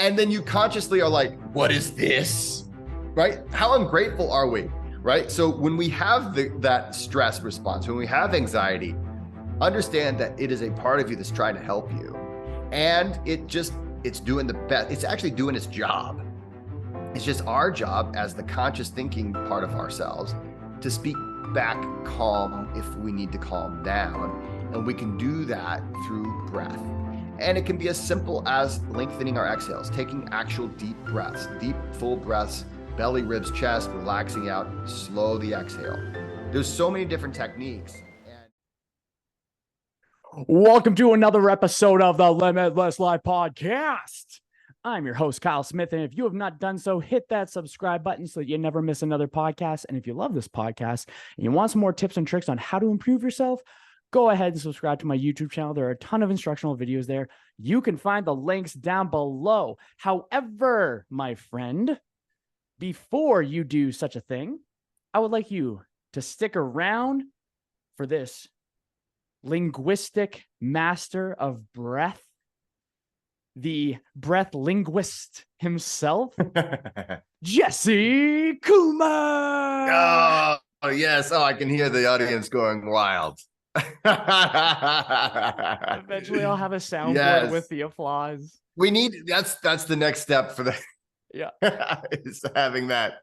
And then you consciously are like, what is this? Right? How ungrateful are we? Right? So when we have that stress response, when we have anxiety, understand that it is a part of you that's trying to help you. And it's doing the best. It's actually doing its job. It's just our job as the conscious thinking part of ourselves to speak back calm if we need to calm down. And we can do that through breath. And it can be as simple as lengthening our exhales, taking actual deep breaths, deep, full breaths, belly, ribs, chest, relaxing out, slow the exhale. There's so many different techniques. Welcome to another episode of the Limitless Live Podcast. I'm your host, Kyle Smith, and if you have not done so, hit that subscribe button so that you never miss another podcast. And if you love this podcast and you want some more tips and tricks on how to improve yourself, go ahead and subscribe to my YouTube channel. There are a ton of instructional videos there. You can find the links down below. However, my friend, before you do such a thing, I would like you to stick around for this linguistic master of breath, the breath linguist himself, Jesse Coomer. Oh, yes. Oh, I can hear the audience going wild. Eventually I'll have a soundboard with the applause. We need that's the next step for the is having that.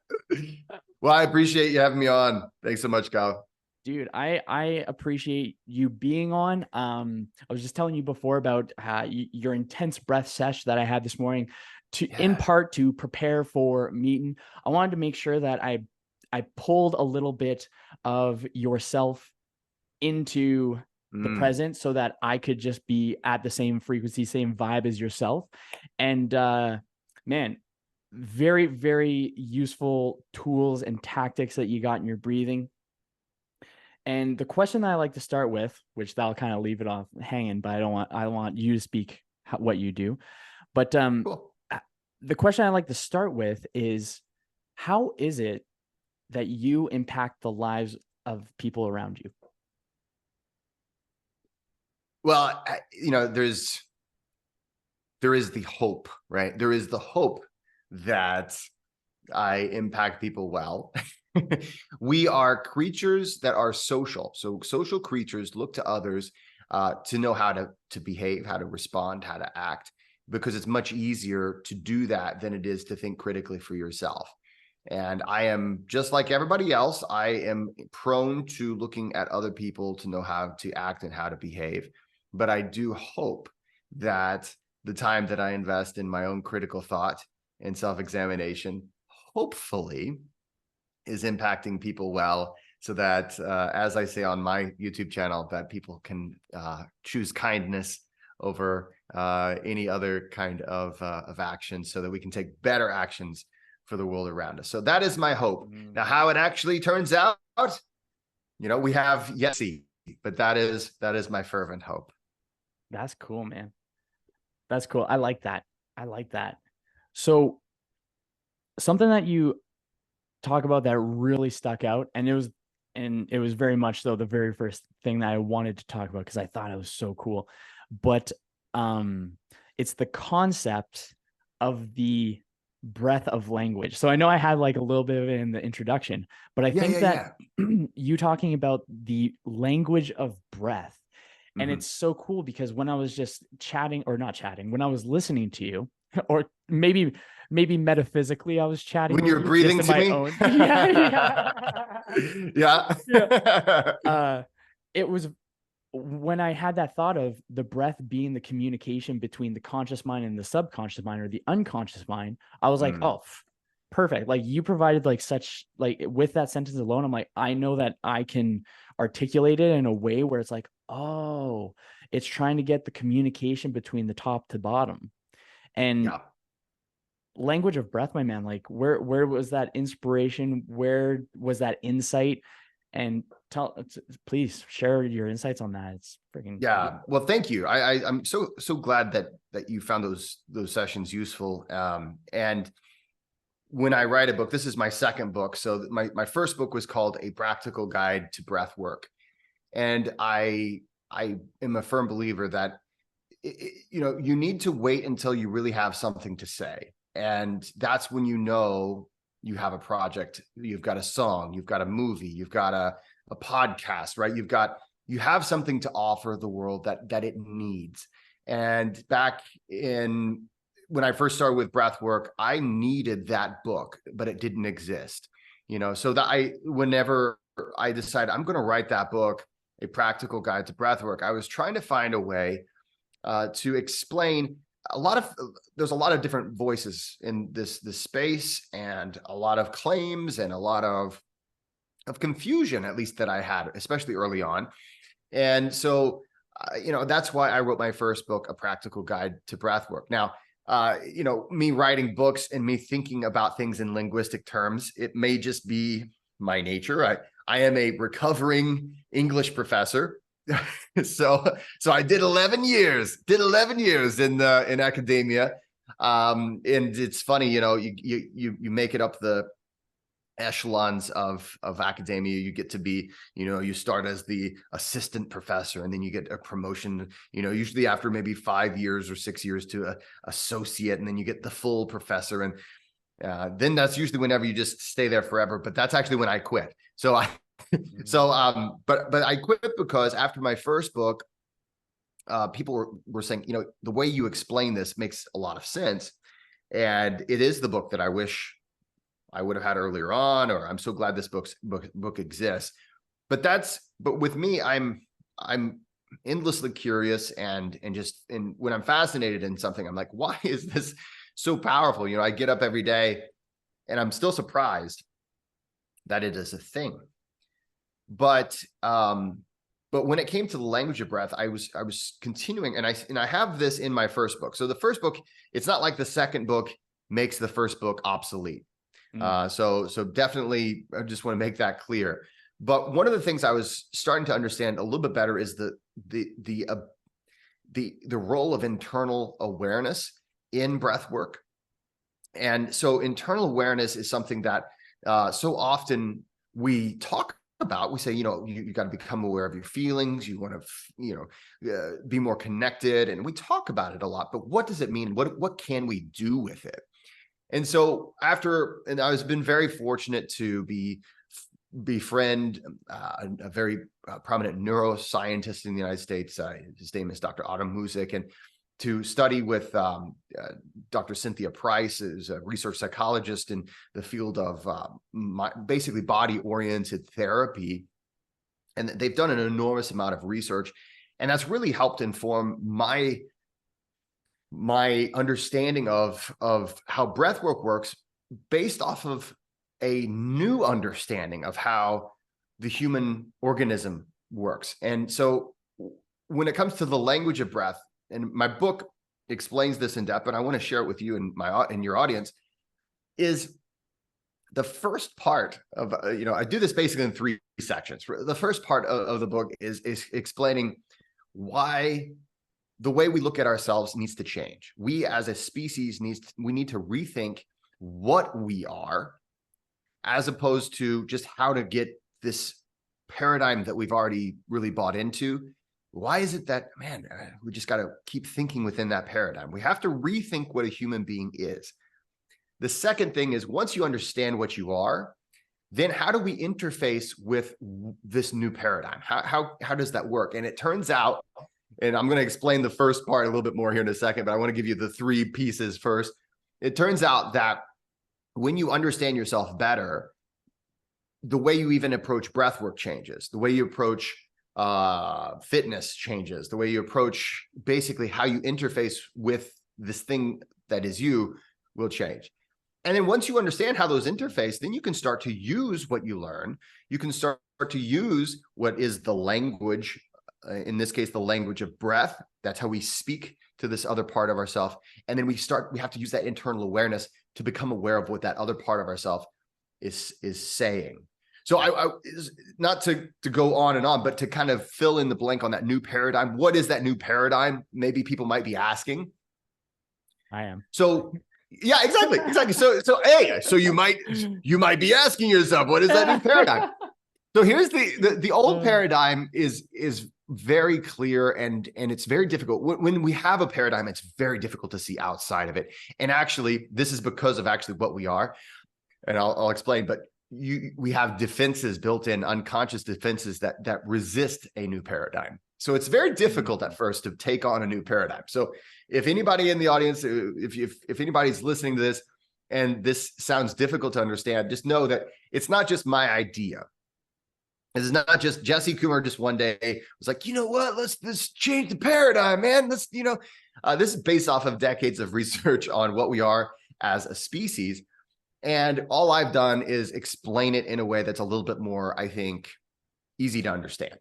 Well, I appreciate you having me on. Thanks so much, Kyle. Dude, I appreciate you being on. I was just telling you before about your intense breath sesh that I had this morning in part to prepare for meeting. I wanted to make sure that I pulled a little bit of yourself into the present so that I could just be at the same frequency, same vibe as yourself. And man, very, very useful tools and tactics that you got in your breathing. And the question that I like to start with, which I'll kind of leave it off hanging, but I want you to speak what you do. But cool. The question I like to start with is, how is it that you impact the lives of people around you? Well, there is the hope, right? There is the hope that I impact people well. We are creatures that are social. So social creatures look to others to know how to behave, how to respond, how to act, because it's much easier to do that than it is to think critically for yourself. And I am just like everybody else. I am prone to looking at other people to know how to act and how to behave. But I do hope that the time that I invest in my own critical thought and self-examination, hopefully, is impacting people well, so that, as I say on my YouTube channel, that people can choose kindness over any other kind of action, so that we can take better actions for the world around us. So that is my hope. Now, how it actually turns out, we have yet to see, but that is my fervent hope. That's cool, man. That's cool. I like that. So something that you talk about that really stuck out, and it was very much so the very first thing that I wanted to talk about because I thought it was so cool, but it's the concept of the breath of language. So I know I had like a little bit of it in the introduction, but I think that you talking about the language of breath, and it's so cool because when I was just when I was listening to you, or maybe metaphysically I was chatting when you're breathing to me. Own. It was when I had that thought of the breath being the communication between the conscious mind and the subconscious mind, or the unconscious mind. I was like, oh, perfect. Like, you provided with that sentence alone, I'm like, I know that I can articulate it in a way where it's like, oh, it's trying to get the communication between the top to bottom. And language of breath, my man, like where was that inspiration? Where was that insight? And please share your insights on that. It's freaking cool. Well, thank you. I'm so glad that you found those sessions useful. And when I write a book, this is my second book. So my first book was called A Practical Guide to Breathwork. And I am a firm believer that you need to wait until you really have something to say. And that's when you know you have a project, you've got a song, you've got a movie, you've got a podcast, right? You have something to offer the world that it needs. And back when I first started with Breathwork, I needed that book, but it didn't exist. So that whenever I decided I'm going to write that book, A Practical Guide to Breathwork, I was trying to find a way to explain there's a lot of different voices in this space, and a lot of claims and a lot of confusion, at least that I had, especially early on. And so, that's why I wrote my first book, A Practical Guide to Breathwork. Now, me writing books and me thinking about things in linguistic terms, it may just be my nature. I am a recovering English professor. So I did 11 years in academia. And it's funny, you make it up the echelons of academia. You get to be, you start as the assistant professor, and then you get a promotion, usually after maybe 5 years or 6 years to a associate, and then you get the full professor. And then that's usually whenever you just stay there forever. But that's actually when I quit. But I quit because after my first book, people were saying, the way you explain this makes a lot of sense. And it is the book that I wish I would have had earlier on, or I'm so glad this book exists. But with me, I'm endlessly curious, and when I'm fascinated in something, I'm like, why is this so powerful? I get up every day and I'm still surprised that it is a thing. But when it came to the language of breath, I was continuing, and I have this in my first book. So the first book, it's not like the second book makes the first book obsolete. So definitely, I just want to make that clear. But one of the things I was starting to understand a little bit better is the role of internal awareness in breath work. And so internal awareness is something that so often we talk about. We say, you got to become aware of your feelings. You want to, be more connected, and we talk about it a lot. But what does it mean? What can we do with it? And so and I was been very fortunate to befriend a very prominent neuroscientist in the United States. His name is Dr. Autumn Music, and to study with Dr. Cynthia Price, who's a research psychologist in the field of basically body-oriented therapy. And they've done an enormous amount of research, and that's really helped inform my understanding of how breathwork works, based off of a new understanding of how the human organism works. And so when it comes to the language of breath, and my book explains this in depth, but I want to share it with you and your audience, is the first part of, I do this basically in 3 sections. The first part of the book is explaining why the way we look at ourselves needs to change. We as a species we need to rethink what we are, as opposed to just how to get this paradigm that we've already really bought into. Why is it that, we just got to keep thinking within that paradigm? We have to rethink what a human being is. The second thing is, once you understand what you are, then how do we interface with this new paradigm? How does that work? And it turns out, and I'm going to explain the first part a little bit more here in a second, but I want to give you the 3 pieces first. It turns out that when you understand yourself better, the way you even approach breath work changes. The way you approach fitness changes. The way you approach basically how you interface with this thing that is you will change. And then once you understand how those interface, then you can start to use what you learn. You can start to use what is the language, in this case, the language of breath. That's how we speak to this other part of ourselves. And then we have to use that internal awareness to become aware of what that other part of ourselves is saying. So I not to go on and on, but to kind of fill in the blank on that new paradigm. What is that new paradigm? Maybe people might be asking. I am. So yeah, exactly. So you might be asking yourself, what is that new paradigm? So here's the old paradigm is very clear, and it's very difficult when we have a paradigm. It's very difficult to see outside of it. And actually, this is because of actually what we are, and I'll explain. But we have defenses built in, unconscious defenses that resist a new paradigm. So it's very difficult at first to take on a new paradigm. So if anybody in the audience, if anybody's listening to this and this sounds difficult to understand, just know that it's not just my idea. This is not just Jesse Coomer just one day was like, you know what, let's change the paradigm, man. This is based off of decades of research on what we are as a species. And all I've done is explain it in a way that's a little bit more, I think, easy to understand.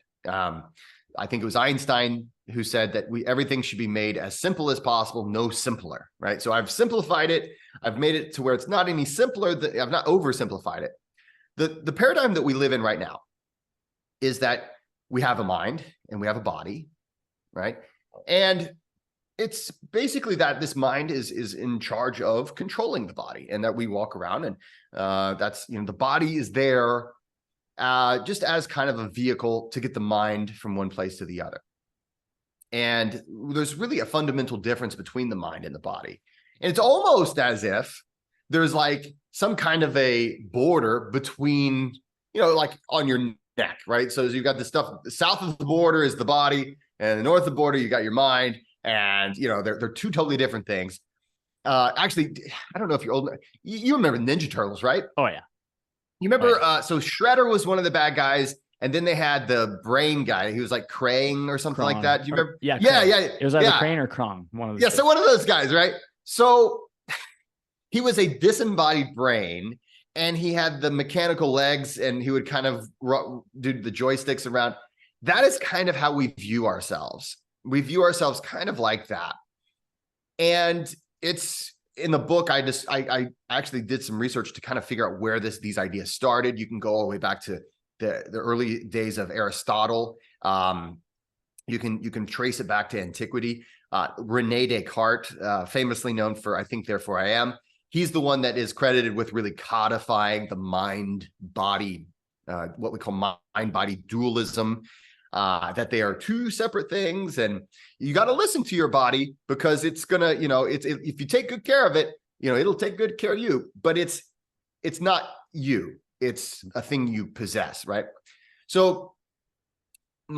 I think it was Einstein who said that everything should be made as simple as possible, no simpler, right? So I've simplified it. I've made it to where it's not any simpler. I've not oversimplified it. The paradigm that we live in right now is that we have a mind and we have a body, right? And it's basically that this mind is in charge of controlling the body, and that we walk around, and that's, the body is there just as kind of a vehicle to get the mind from one place to the other. And there's really a fundamental difference between the mind and the body. And it's almost as if there's like some kind of a border between, like on your neck, right? So you've got the stuff south of the border is the body, and the north of the border you got your mind, and they're two totally different things. Actually, I don't know if you're old. You remember Ninja Turtles, right? Oh yeah. You remember? So Shredder was one of the bad guys, and then they had the brain guy. He was like Krang or something like that. Do you remember? Yeah, yeah. It was either Crane or Krang. One of those. Yeah, so one of those guys, right? So he was a disembodied brain, and he had the mechanical legs, and he would kind of do the joysticks around. That is kind of how we view ourselves. We view ourselves kind of like that. And it's in the book, I actually did some research to kind of figure out where these ideas started. You can go all the way back to the early days of Aristotle. You can trace it back to antiquity. Rene Descartes, famously known for I Think, Therefore I Am. He's the one that is credited with really codifying the mind-body, what we call mind-body dualism, that they are two separate things. And you got to listen to your body, because it's going to, if you take good care of it, it'll take good care of you. But it's not you. It's a thing you possess, right? So in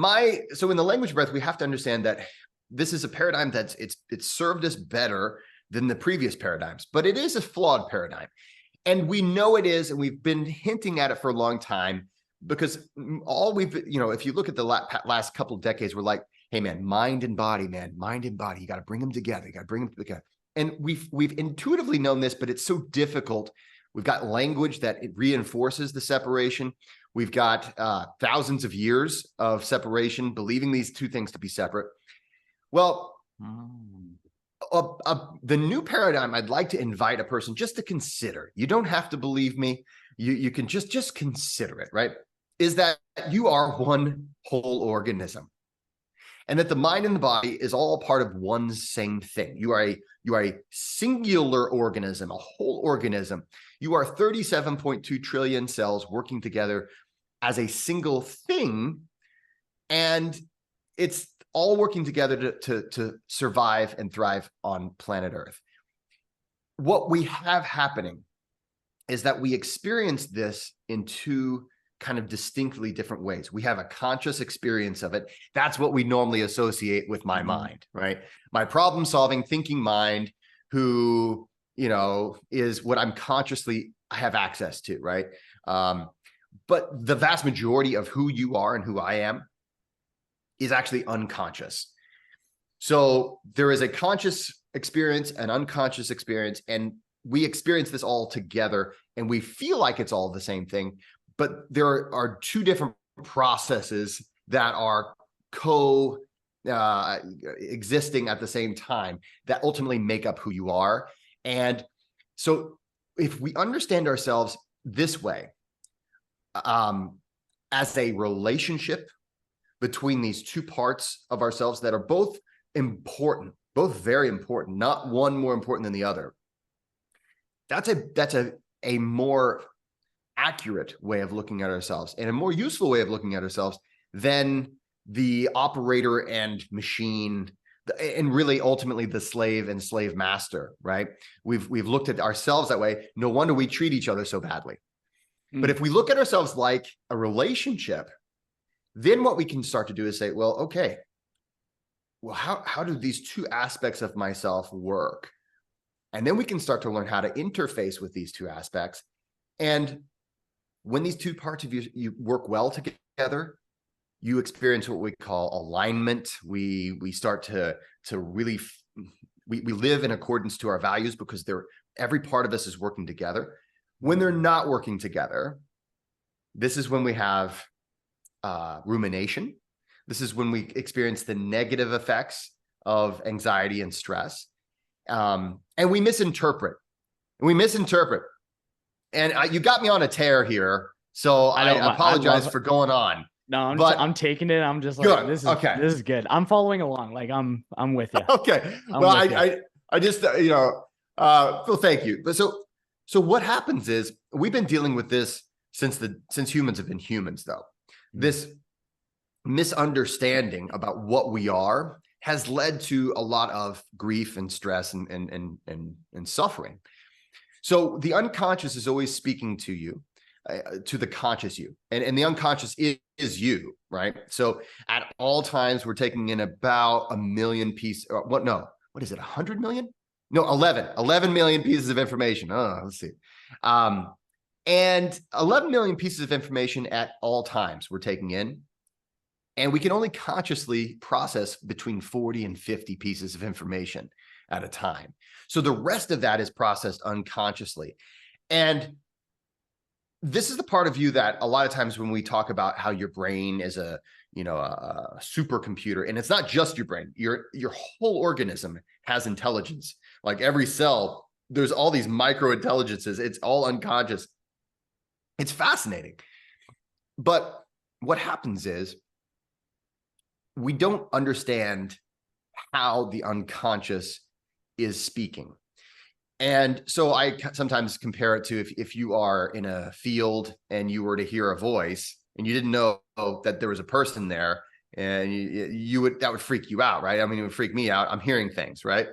the language breath, we have to understand that this is a paradigm that's it's served us better than the previous paradigms, but it is a flawed paradigm. And we know it is, and we've been hinting at it for a long time, because if you look at the last couple of decades, we're like, hey man, mind and body, you got to bring them together. And we've intuitively known this, but it's so difficult. We've got language that it reinforces the separation. We've got thousands of years of separation, believing these two things to be separate. Well, the new paradigm I'd like to invite a person just to consider. You don't have to believe me. You can just consider it, right? Is that you are one whole organism, and that the mind and the body is all part of one same thing. You are a singular organism, a whole organism. You are 37.2 trillion cells working together as a single thing, and it's all working together to survive and thrive on planet Earth. What we have happening is that we experience this in two kind of distinctly different ways. We have a conscious experience of it. That's what we normally associate with my mind, right? My problem-solving, thinking mind, who, is what I have access to, right? But the vast majority of who you are and who I am is actually unconscious. So there is a conscious experience, an unconscious experience, and we experience this all together, and we feel like it's all the same thing. But there are two different processes that are existing at the same time that ultimately make up who you are. And so if we understand ourselves this way, as a relationship between these two parts of ourselves that are both important, both very important, not one more important than the other, that's a more accurate way of looking at ourselves, and a more useful way of looking at ourselves than the operator and machine, and really ultimately the slave and slave master, right? We've looked at ourselves that way. No wonder we treat each other so badly. But if we look at ourselves like a relationship, then what we can start to do is say, well, okay, well, how do these two aspects of myself work? And then we can start to learn how to interface with these two aspects. And when these two parts of you work well together, you experience what we call alignment. We start to really, we live in accordance to our values because every part of us is working together. When they're not working together, this is when we have rumination. This is when we experience the negative effects of anxiety and stress. And we misinterpret. And you got me on a tear here, so I apologize for going on. No, I'm taking it. I'm just like, good. This is good. I'm following along. Like I'm with you. Okay. I just, well, thank you. But so what happens is we've been dealing with this since humans have been humans, though. This misunderstanding about what we are has led to a lot of grief and stress and suffering. So the unconscious is always speaking to you, to the conscious you, and the unconscious is you, right? So at all times, we're taking in about 1 million pieces. What is it? 100 million? No, 11 million pieces of information. Oh, let's see. And 11 million pieces of information at all times we're taking in. And we can only consciously process between 40 and 50 pieces of information at a time. So the rest of that is processed unconsciously. And this is the part of you that a lot of times when we talk about how your brain is a supercomputer, and it's not just your brain, your whole organism has intelligence. Like every cell, there's all these micro intelligences. It's all unconscious. It's fascinating. But what happens is we don't understand how the unconscious is speaking. And so I sometimes compare it to if you are in a field and you were to hear a voice and you didn't know that there was a person there, and that would freak you out, right? I mean, it would freak me out. I'm hearing things, right?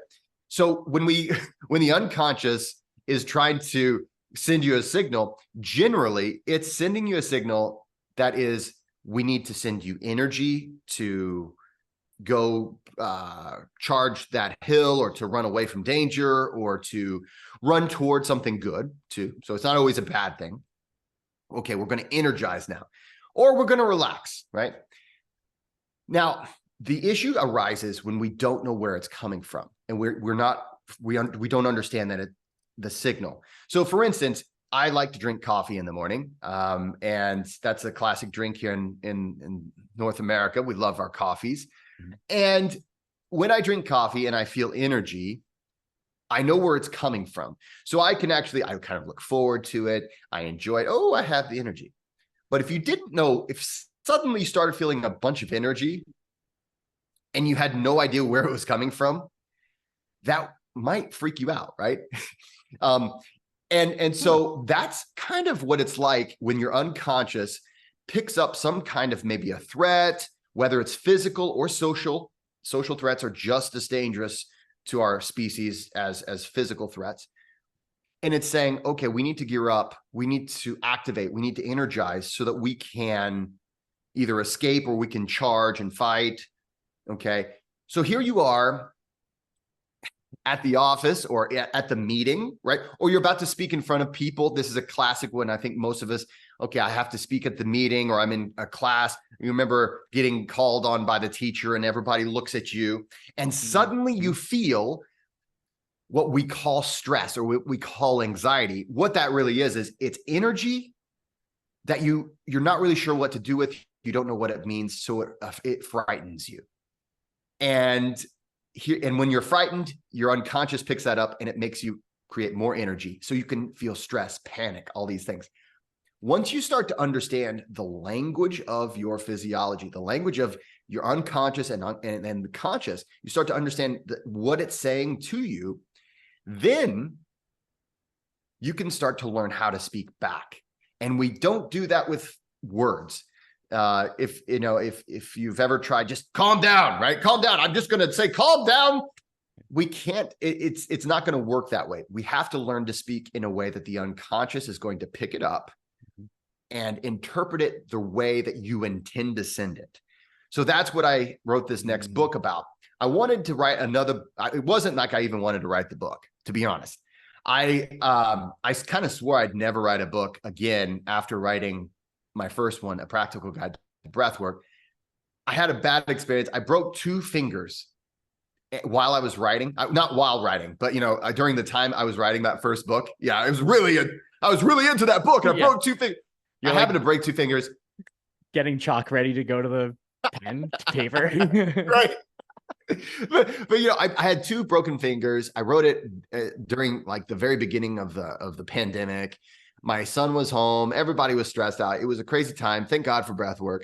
So when the unconscious is trying to send you a signal, generally it's sending you a signal that is, we need to send you energy to go charge that hill, or to run away from danger, or to run towards something good too. So it's not always a bad thing. Okay, we're going to energize now, or we're going to relax, right? Now, the issue arises when we don't know where it's coming from, and we don't understand the signal. So for instance, I like to drink coffee in the morning, and that's a classic drink here in North America. We love our coffees. And when I drink coffee and I feel energy, I know where it's coming from. So I kind of look forward to it. I enjoy it. Oh, I have the energy. But if you didn't know, if suddenly you started feeling a bunch of energy and you had no idea where it was coming from, that might freak you out, right? And so that's kind of what it's like when your unconscious picks up some kind of maybe a threat, whether it's physical or social. Social threats are just as dangerous to our species as physical threats. And it's saying, okay, we need to gear up. We need to activate. We need to energize so that we can either escape or we can charge and fight. Okay. So here you are at the office or at the meeting, right? Or you're about to speak in front of people. This is a classic one. I think most of us, okay, I have to speak at the meeting, or I'm in a class. You remember getting called on by the teacher and everybody looks at you, and suddenly you feel what we call stress, or what we call anxiety. What that really is it's energy that you're not really sure what to do with. You don't know what it means. So it frightens you. And when you're frightened, your unconscious picks that up and it makes you create more energy. So you can feel stress, panic, all these things. Once you start to understand the language of your physiology, the language of your unconscious and the conscious, you start to understand what it's saying to you, then you can start to learn how to speak back. And we don't do that with words. if you've ever tried, just calm down, right? Calm down. I'm just going to say, calm down. We can't, it's not going to work that way. We have to learn to speak in a way that the unconscious is going to pick it up and interpret it the way that you intend to send it. So that's what I wrote this next book about. I wanted to write it wasn't like I even wanted to write the book, to be honest. I kind of swore I'd never write a book again after writing my first one, A Practical Guide to Breathwork. I had a bad experience. I broke 2 fingers while I was writing, not while writing, but during the time I was writing that first book. Yeah, I was really into that book, and I broke 2 fingers. I happened to break 2 fingers. Getting chalk ready to go to the pen paper. Right. But I had 2 broken fingers. I wrote it during like the very beginning of the pandemic. My son was home. Everybody was stressed out. It was a crazy time. Thank God for Breathwork.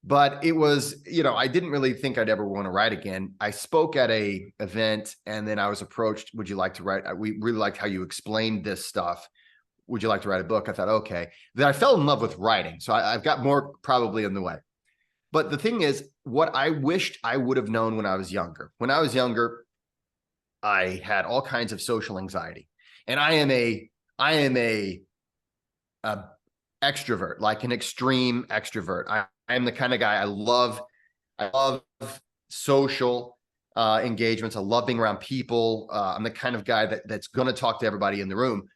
But it was, I didn't really think I'd ever want to write again. I spoke at a event, and then I was approached, would you like to write? We really liked how you explained this stuff. Would you like to write a book? I thought, okay. Then I fell in love with writing. So I've got more probably in the way. But the thing is, what I wished I would have known when I was younger. When I was younger, I had all kinds of social anxiety. And I am a extrovert, like an extreme extrovert. I am the kind of guy, I love social engagements. I love being around people. I'm the kind of guy that's going to talk to everybody in the room.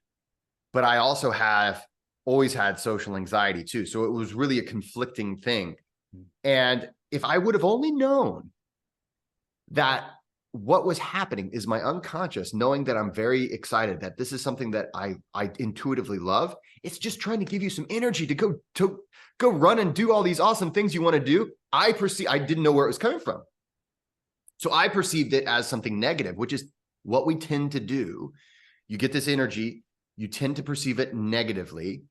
But I also have always had social anxiety too. So it was really a conflicting thing. And if I would have only known that what was happening is my unconscious, knowing that I'm very excited, that this is something that I intuitively love, it's just trying to give you some energy to go run and do all these awesome things you want to do. I didn't know where it was coming from. So I perceived it as something negative, which is what we tend to do. You get this energy, you tend to perceive it negatively,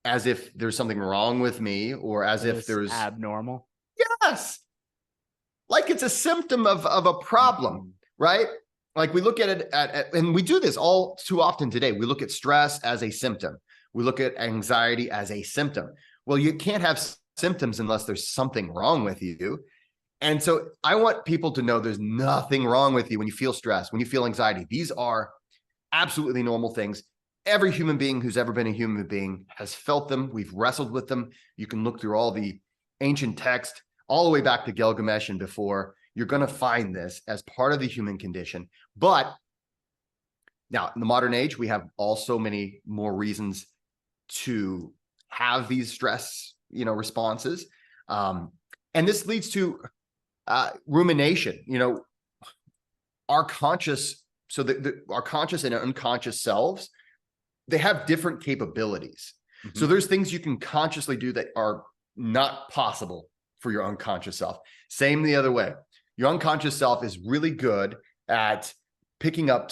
as if there's something wrong with me, or as if there's abnormal. Yes. Like it's a symptom of a problem, right? Like we look at it and we do this all too often today. We look at stress as a symptom. We look at anxiety as a symptom. Well, you can't have symptoms unless there's something wrong with you. And so I want people to know there's nothing wrong with you when you feel stress, when you feel anxiety. These are absolutely normal things. Every human being who's ever been a human being has felt them. We've wrestled with them. You can look through all the ancient text, all the way back to Gilgamesh and before. You're going to find this as part of the human condition. But now in the modern age, we have also many more reasons to have these stress, responses. And this leads to rumination. Our conscious, our conscious and unconscious selves, they have different capabilities. Mm-hmm. So there's things you can consciously do that are not possible for your unconscious self. Same the other way. Your unconscious self is really good at picking up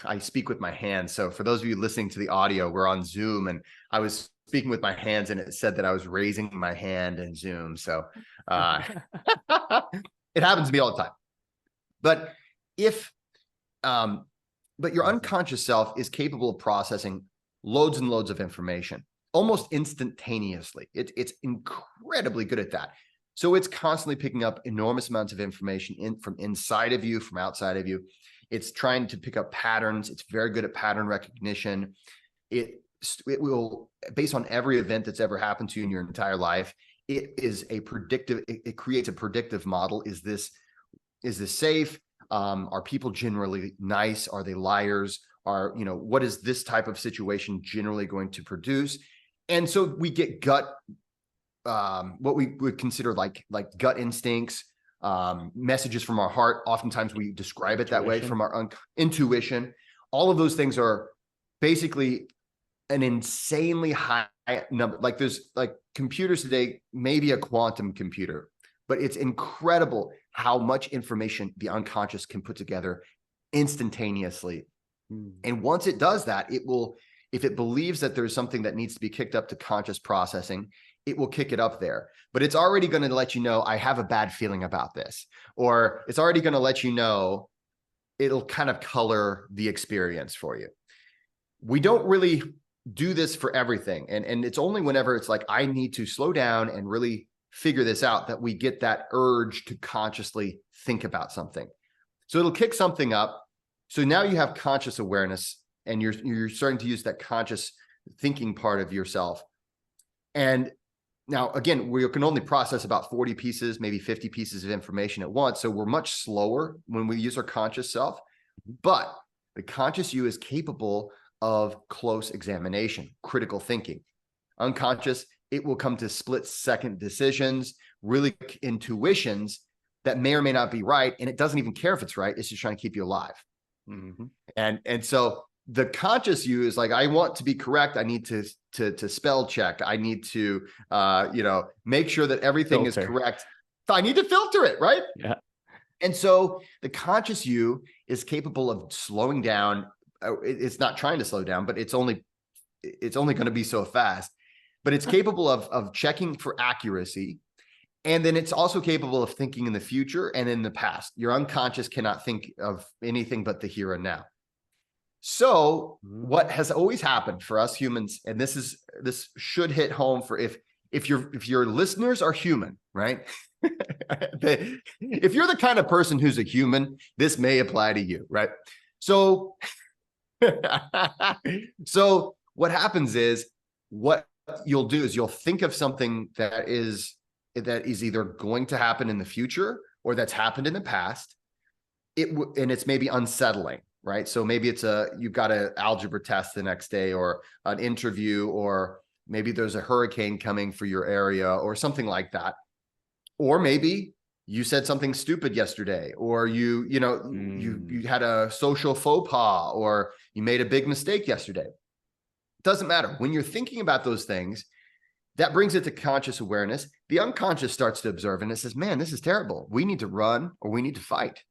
I speak with my hands. So for those of you listening to the audio, we're on Zoom, and I was speaking with my hands, and it said that I was raising my hand in Zoom. So it happens to me all the time. But but your unconscious self is capable of processing loads and loads of information almost instantaneously. It's incredibly good at that. So it's constantly picking up enormous amounts of information from inside of you, from outside of you. It's trying to pick up patterns. It's very good at pattern recognition. It will, based on every event that's ever happened to you in your entire life, it creates a predictive model. Is this safe? Are people generally nice? Are they liars? What is this type of situation generally going to produce? And so we get what we would consider like gut instincts, messages from our heart. Oftentimes we describe it that way, from our intuition. All of those things are basically an insanely high number. Like there's like computers today, maybe a quantum computer, but it's incredible how much information the unconscious can put together instantaneously. And once it does that, it will, if it believes that there's something that needs to be kicked up to conscious processing, it will kick it up there. But it's already going to let you know, I have a bad feeling about this. Or it's already going to let you know, it'll kind of color the experience for you. We don't really do this for everything. And it's only whenever it's like, I need to slow down and really figure this out, that we get that urge to consciously think about something. So it'll kick something up. So now you have conscious awareness, and you're starting to use that conscious thinking part of yourself. And now, again, we can only process about 40 pieces, maybe 50 pieces of information at once. So we're much slower when we use our conscious self, but the conscious you is capable of close examination, critical thinking. Unconscious, it will come to split-second decisions, really intuitions that may or may not be right, and it doesn't even care if it's right. It's just trying to keep you alive. And so the conscious you is like, I want to be correct. I need to spell check. I need to make sure that everything is correct. So I need to filter it, right? Yeah. And so the conscious you is capable of slowing down. It's not trying to slow down, but it's only going to be so fast. But it's capable of checking for accuracy. And then it's also capable of thinking in the future and in the past. Your unconscious cannot think of anything but the here and now. So what has always happened for us humans, and this should hit home for if your listeners are human, right? If you're the kind of person who's a human, this may apply to you, right? So, so what happens is, what you'll do is you'll think of something that is either going to happen in the future or that's happened in the past. And it's maybe unsettling, right? So maybe you've got an algebra test the next day, or an interview, or maybe there's a hurricane coming for your area or something like that. Or maybe you said something stupid yesterday, or you had a social faux pas, or you made a big mistake yesterday. It doesn't matter. When you're thinking about those things, that brings it to conscious awareness. The unconscious starts to observe, and it says, man, this is terrible. We need to run, or we need to fight.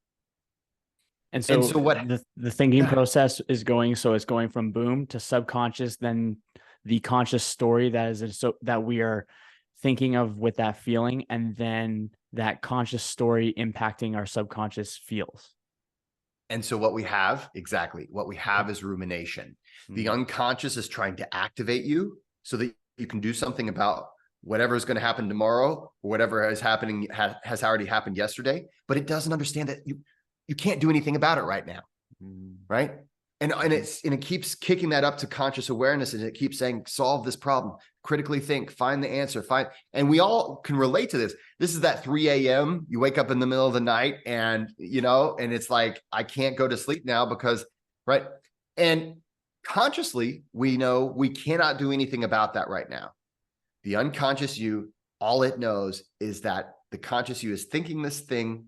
And so what the thinking process is going, so it's going from boom to subconscious, then the conscious story that we are thinking of with that feeling, and then that conscious story impacting our subconscious feels. And so what we have is rumination. The unconscious is trying to activate you so that you can do something about whatever is going to happen tomorrow, or whatever is happening has already happened yesterday, but it doesn't understand that you can't do anything about it right now. Right. And it keeps kicking that up to conscious awareness, and it keeps saying, solve this problem, critically think, find the answer, and we all can relate to this. This is that 3 a.m. You wake up in the middle of the night, and and it's like, I can't go to sleep now because, right. And consciously, we know we cannot do anything about that right now. The unconscious you, all it knows is that the conscious you is thinking this thing,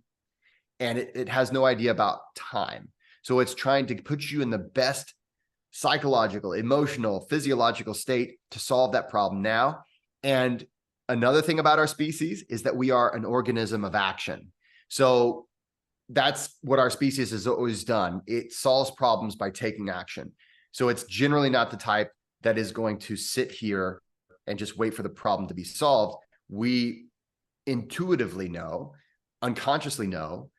and it has no idea about time. So it's trying to put you in the best psychological, emotional, physiological state to solve that problem now. And another thing about our species is that we are an organism of action. So that's what our species has always done. It solves problems by taking action. So it's generally not the type that is going to sit here and just wait for the problem to be solved. We intuitively know, unconsciously know,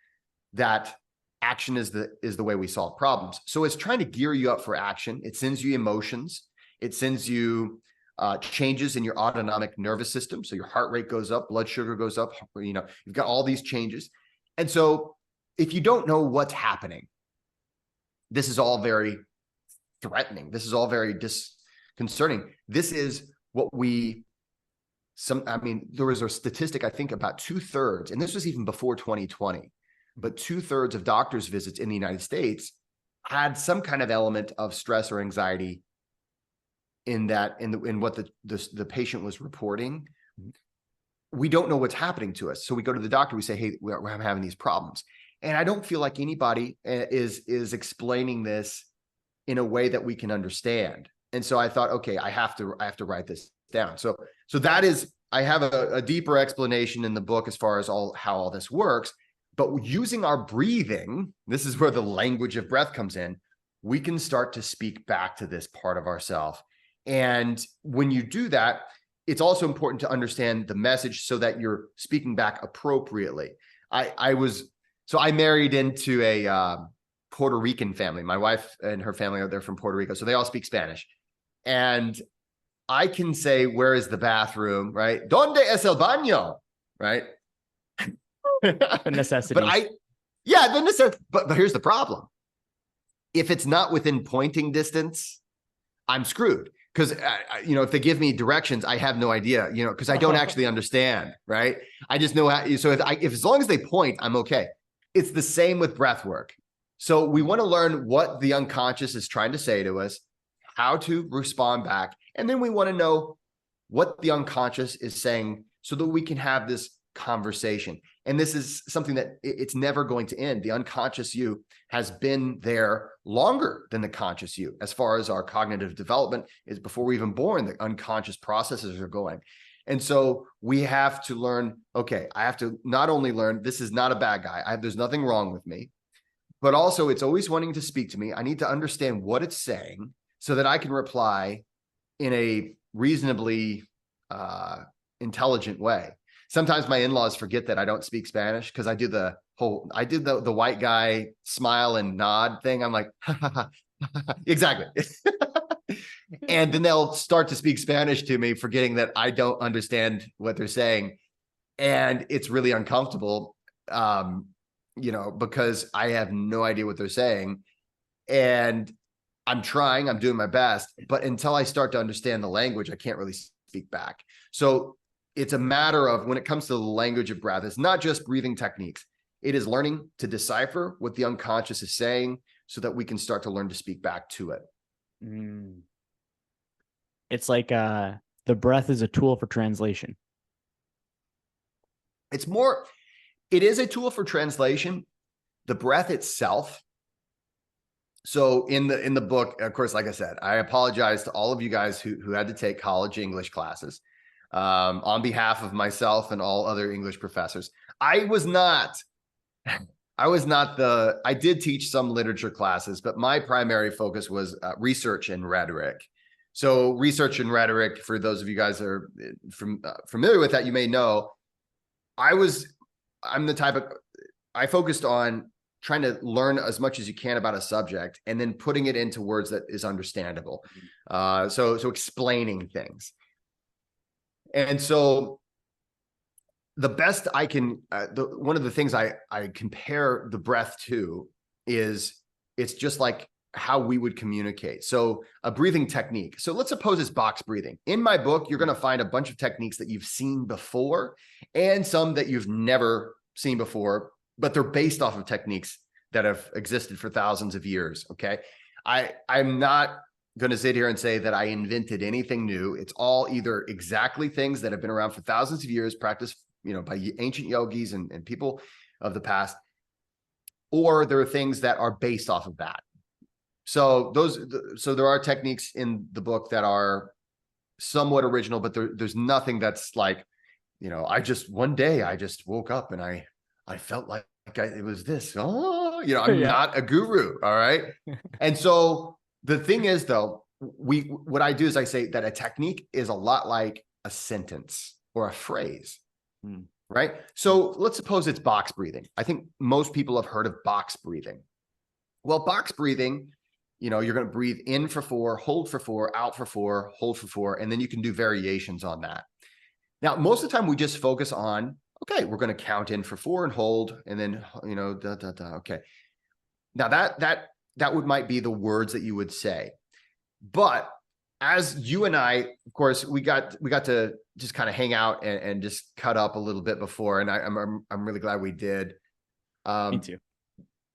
that action is the way we solve problems. So it's trying to gear you up for action. It sends you emotions. It sends you changes in your autonomic nervous system. So your heart rate goes up, blood sugar goes up, you've got all these changes. And so if you don't know what's happening, this is all very threatening. This is all very disconcerting. This is what there was a statistic, I think about 2/3, and this was even before 2020, but 2/3 of doctors' visits in the United States had some kind of element of stress or anxiety in what the patient was reporting. We don't know what's happening to us. So we go to the doctor, we say, hey, we're having these problems. And I don't feel like anybody is explaining this in a way that we can understand. And so I thought, okay, I have to write this down. So that is, I have a deeper explanation in the book as far as how all this works. But using our breathing, this is where the language of breath comes in. We can start to speak back to this part of ourselves. And when you do that, it's also important to understand the message so that you're speaking back appropriately. I married into a Puerto Rican family. My wife and her family they're from Puerto Rico, so they all speak Spanish. And I can say, where is the bathroom, right? ¿Dónde es el baño? Right? The necessities. But here's the problem. If it's not within pointing distance, I'm screwed. Because, if they give me directions, I have no idea, because I don't actually understand, right? I just know how. So if as long as they point, I'm okay. It's the same with breath work. So we want to learn what the unconscious is trying to say to us, how to respond back. And then we want to know what the unconscious is saying so that we can have this conversation. And this is something that it's never going to end. The unconscious you has been there longer than the conscious you. As far as our cognitive development is before we're even born, the unconscious processes are going. And so we have to learn, okay, I have to not only learn this is not a bad guy. There's nothing wrong with me, but also it's always wanting to speak to me. I need to understand what it's saying so that I can reply in a reasonably intelligent way. Sometimes my in-laws forget that I don't speak Spanish because I did the white guy smile and nod thing. I'm like, exactly. And then they'll start to speak Spanish to me, forgetting that I don't understand what they're saying. And it's really uncomfortable, because I have no idea what they're saying. And I'm doing my best, but until I start to understand the language, I can't really speak back. So it's a matter of, when it comes to the language of breath, it's not just breathing techniques. It is learning to decipher what the unconscious is saying so that we can start to learn to speak back to it. It's like the breath is a tool for translation. It is a tool for translation. The breath itself. So in the book, of course, like I said, I apologize to all of you guys who had to take college English classes. On behalf of myself and all other English professors. I did teach some literature classes, but my primary focus was research and rhetoric. So research and rhetoric, for those of you guys that are familiar with that, you may know, I focused on trying to learn as much as you can about a subject and then putting it into words that is understandable. So explaining things. And so the best I can, one of the things I compare the breath to is it's just like how we would communicate. So a breathing technique. So let's suppose it's box breathing. In my book, you're going to find a bunch of techniques that you've seen before and some that you've never seen before, but they're based off of techniques that have existed for thousands of years. Okay. I'm not going to sit here and say that I invented anything new. It's all either exactly things that have been around for thousands of years, practiced, by ancient yogis and people of the past, or there are things that are based off of that. So there are techniques in the book that are somewhat original, but there's nothing that's like, one day I just woke up and I felt like it was this. I'm not a guru. All right. And so the thing is, though, what I do is I say that a technique is a lot like a sentence or a phrase, right? So let's suppose it's box breathing. I think most people have heard of box breathing. Well, box breathing, you're going to breathe in for 4, hold for 4, out for 4, hold for 4, and then you can do variations on that. Now, most of the time we just focus on, okay, we're going to count in for 4 and hold, and then, okay. Now that might be the words that you would say. But as you and I, of course, we got to just kind of hang out and just cut up a little bit before. And I'm really glad we did. Me too.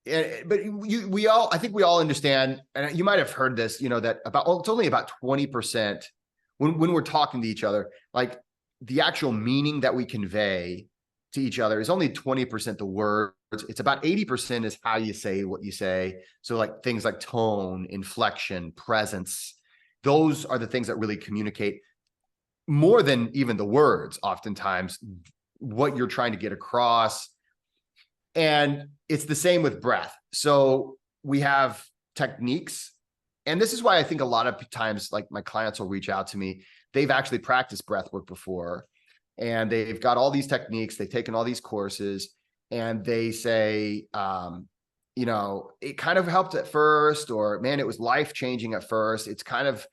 But I think we all understand, and you might have heard this, that it's only about 20% when we're talking to each other, like the actual meaning that we convey to each other is only 20% the words. It's about 80% is how you say what you say. So like things like tone, inflection, presence, those are the things that really communicate more than even the words, oftentimes, what you're trying to get across. And it's the same with breath. So we have techniques. And this is why I think a lot of times, like my clients will reach out to me, they've actually practiced breath work before. And they've got all these techniques, they've taken all these courses, and they say, it kind of helped at first, or man, it was life-changing at first. It's kind of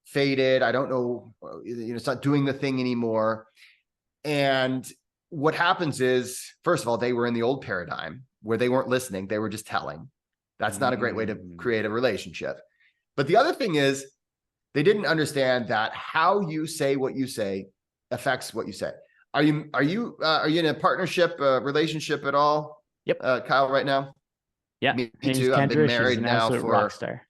faded. I don't know, it's not doing the thing anymore. And what happens is, first of all, they were in the old paradigm where they weren't listening. They were just telling. That's not a great way to create a relationship. But the other thing is, they didn't understand that how you say what you say affects what you say. Are you in a partnership, relationship at all? Yep. Kyle, right now? Yeah. Me Name's too. I've been Kendra. She's married an now absolute for rock star.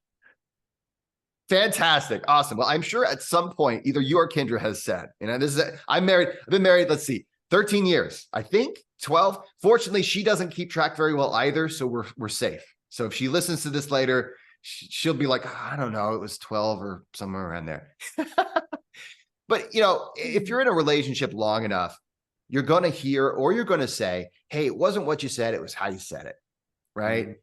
fantastic. Awesome. Well, I'm sure at some point, either you or Kendra has said, this is, I've been married, let's see, 13 years, I think 12. Fortunately, she doesn't keep track very well either. So we're safe. So if she listens to this later, she'll be like, I don't know, it was 12 or somewhere around there. But, if you're in a relationship long enough, you're going to hear, or you're going to say, hey, it wasn't what you said, it was how you said it. Right.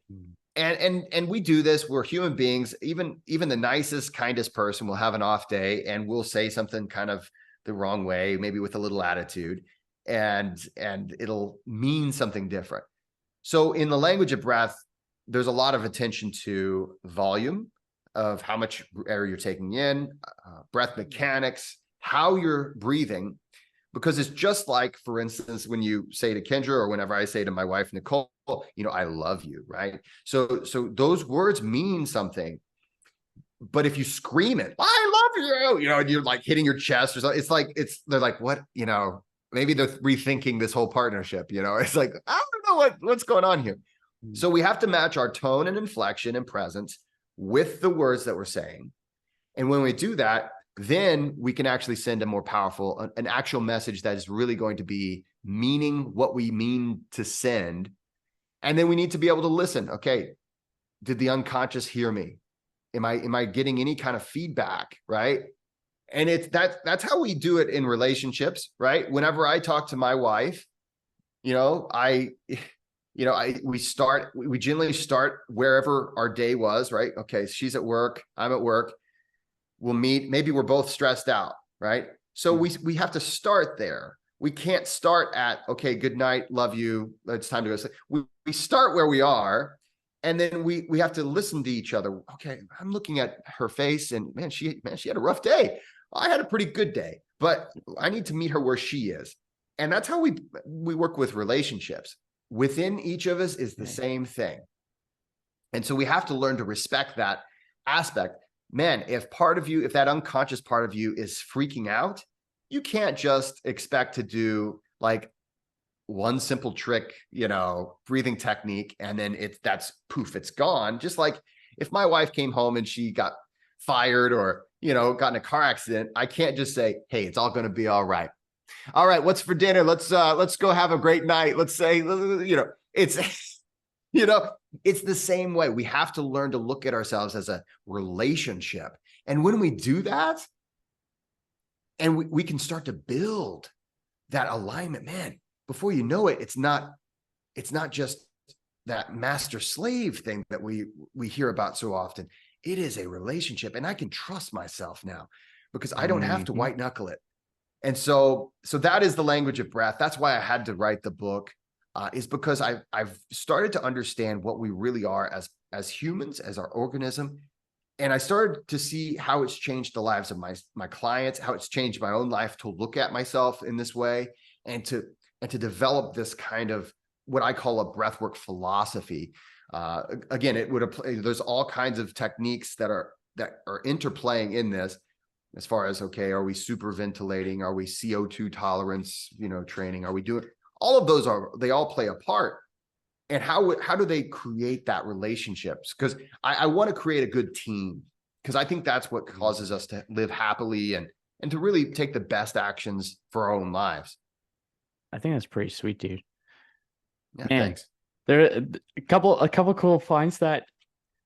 And we do this. We're human beings. Even the nicest, kindest person will have an off day and will say something kind of the wrong way, maybe with a little attitude, and it'll mean something different. So in the language of breath, there's a lot of attention to volume of how much air you're taking in, breath mechanics, how you're breathing, because it's just like, for instance, when you say to Kendra, or whenever I say to my wife, Nicole, I love you, right? So those words mean something. But if you scream it, I love you, and you're like hitting your chest or something, they're like, what, maybe they're rethinking this whole partnership, it's like, I don't know what's going on here. So we have to match our tone and inflection and presence with the words that we're saying. And when we do that, then we can actually send a more powerful, an actual message that is really going to be meaning what we mean to send. And then we need to be able to listen. Okay, did the unconscious hear me? Am I getting any kind of feedback, right? And that's how we do it in relationships, right? Whenever I talk to my wife, we generally start wherever our day was, right? Okay, she's at work, I'm at work. We'll meet, maybe we're both stressed out, right? So we have to start there. We can't start at, okay, good night, love you, it's time to go sleep. We start where we are, and then we have to listen to each other. Okay, I'm looking at her face, and man, she had a rough day. I had a pretty good day, but I need to meet her where she is. And that's how we work with relationships. Within each of us is the same thing. And so we have to learn to respect that aspect. Man, if that unconscious part of you is freaking out, you can't just expect to do like one simple trick, breathing technique, and then it's gone. Just like if my wife came home and she got fired or, got in a car accident, I can't just say, hey, it's all going to be all right. All right, what's for dinner? Let's go have a great night. Let's say, it's it's the same way. We have to learn to look at ourselves as a relationship. And when we do that, and we can start to build that alignment, man, before you know it, it's not just that master slave thing that we hear about so often. It is a relationship, and I can trust myself now because I don't have to white knuckle it. And so that is the language of breath. That's why I had to write the book. Is because I've started to understand what we really are as humans, as our organism. And I started to see how it's changed the lives of my clients, how it's changed my own life to look at myself in this way, and to develop this kind of what I call a breathwork philosophy. Again, there's all kinds of techniques that are interplaying in this, as far as, okay, are we super ventilating? Are we CO2 tolerance, training? Are we doing all of those? They all play a part. And how do they create that relationships? Because I want to create a good team, because I think that's what causes us to live happily and to really take the best actions for our own lives. I think that's pretty sweet, dude. Yeah, Man, thanks. There are a couple cool finds that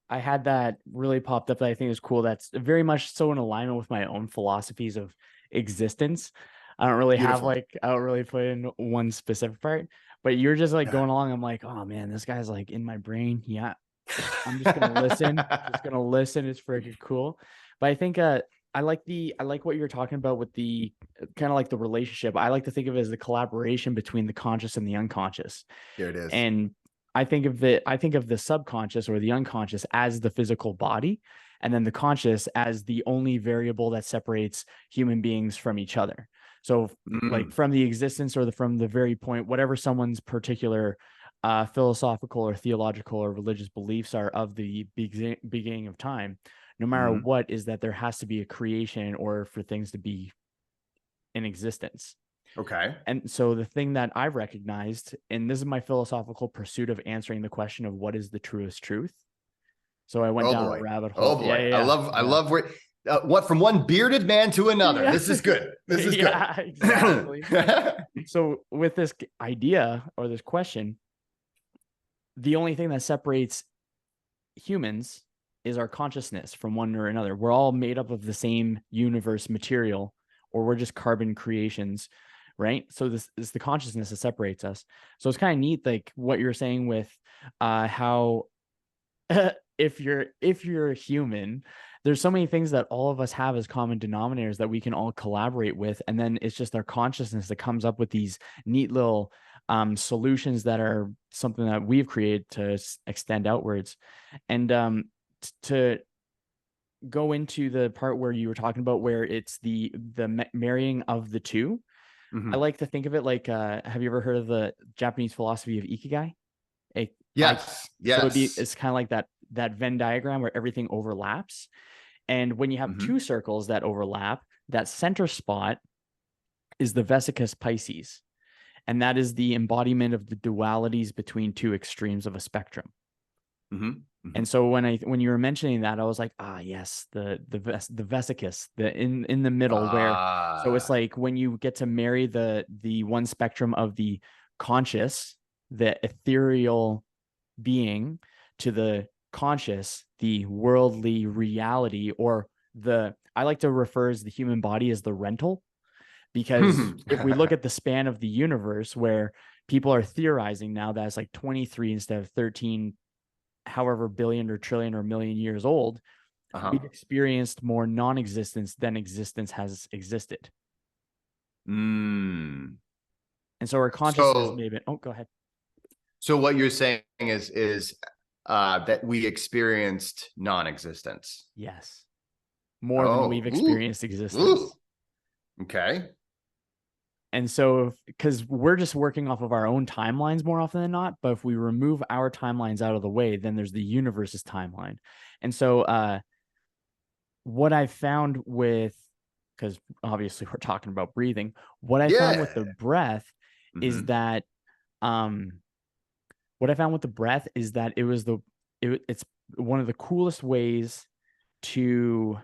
I had that really popped up that I think is cool. That's very much so in alignment with my own philosophies of existence. I don't really Beautiful. I don't really put in one specific part, but you're just like Yeah. going along. I'm like, oh man, this guy's like in my brain. Yeah. I'm just gonna listen. Just gonna listen. It's freaking cool. But I think I like what you're talking about with the kind of like the relationship. I like to think of it as the collaboration between the conscious and the unconscious. Here it is. And I think of the subconscious or the unconscious as the physical body, and then the conscious as the only variable that separates human beings from each other. So like Mm, from the existence or from the very point, whatever someone's particular philosophical or theological or religious beliefs are of the beginning of time, no matter mhm. what, is that there has to be a creation or for things to be in existence. Okay. And so the thing that I've recognized, and this is my philosophical pursuit of answering the question of what is the truest truth. So I went Oh down a boy. rabbit Oh hole. Yeah, boy. I yeah, love I yeah, love where what from one bearded man to another. yeah, This is good. This is good. yeah, exactly. So with this idea or this question, the only thing that separates humans is our consciousness from one or another. We're all made up of the same universe material, or we're just carbon creations, right? So this is the consciousness that separates us. So it's kind of neat, like what you're saying with how if you're a human, there's so many things that all of us have as common denominators that we can all collaborate with, and then it's just our consciousness that comes up with these neat little solutions that are something that we've created to extend outwards. And to go into the part where you were talking about where it's the marrying of the two, I Mhm. like to think of it like have you ever heard of the Japanese philosophy of ikigai? A, I Yes. So Yes. it's kind of like that Venn diagram where everything overlaps. And when you have two Mhm. circles that overlap, that center spot is the vesicus Pisces. And that is the embodiment of the dualities between two extremes of a spectrum. Mhm. And Mhm. so when you were mentioning that, I was like, yes, the vesicus, the in the middle where, so it's Ah. like when you get to marry the one spectrum of the conscious, the ethereal being, to the conscious, the worldly reality, or I like to refer as the human body as the rental, because if we look at the span of the universe where people are theorizing now that it's like 23 instead of 13 however billion or trillion or million years old, Uh-huh. we've experienced more non-existence than existence has existed. Mm. And so our consciousness So maybe, oh, go ahead. so what you're saying is that we experienced non-existence. Yes. More than Oh, we've ooh, experienced ooh. existence. Okay. And so, because we're just working off of our own timelines more often than not, but if we remove our timelines out of the way, then there's the universe's timeline. And so, what I found with, because obviously we're talking about breathing, what I found with Yeah. the breath is Mm-hmm. that, um, what I found with the breath is that it's one of the coolest ways to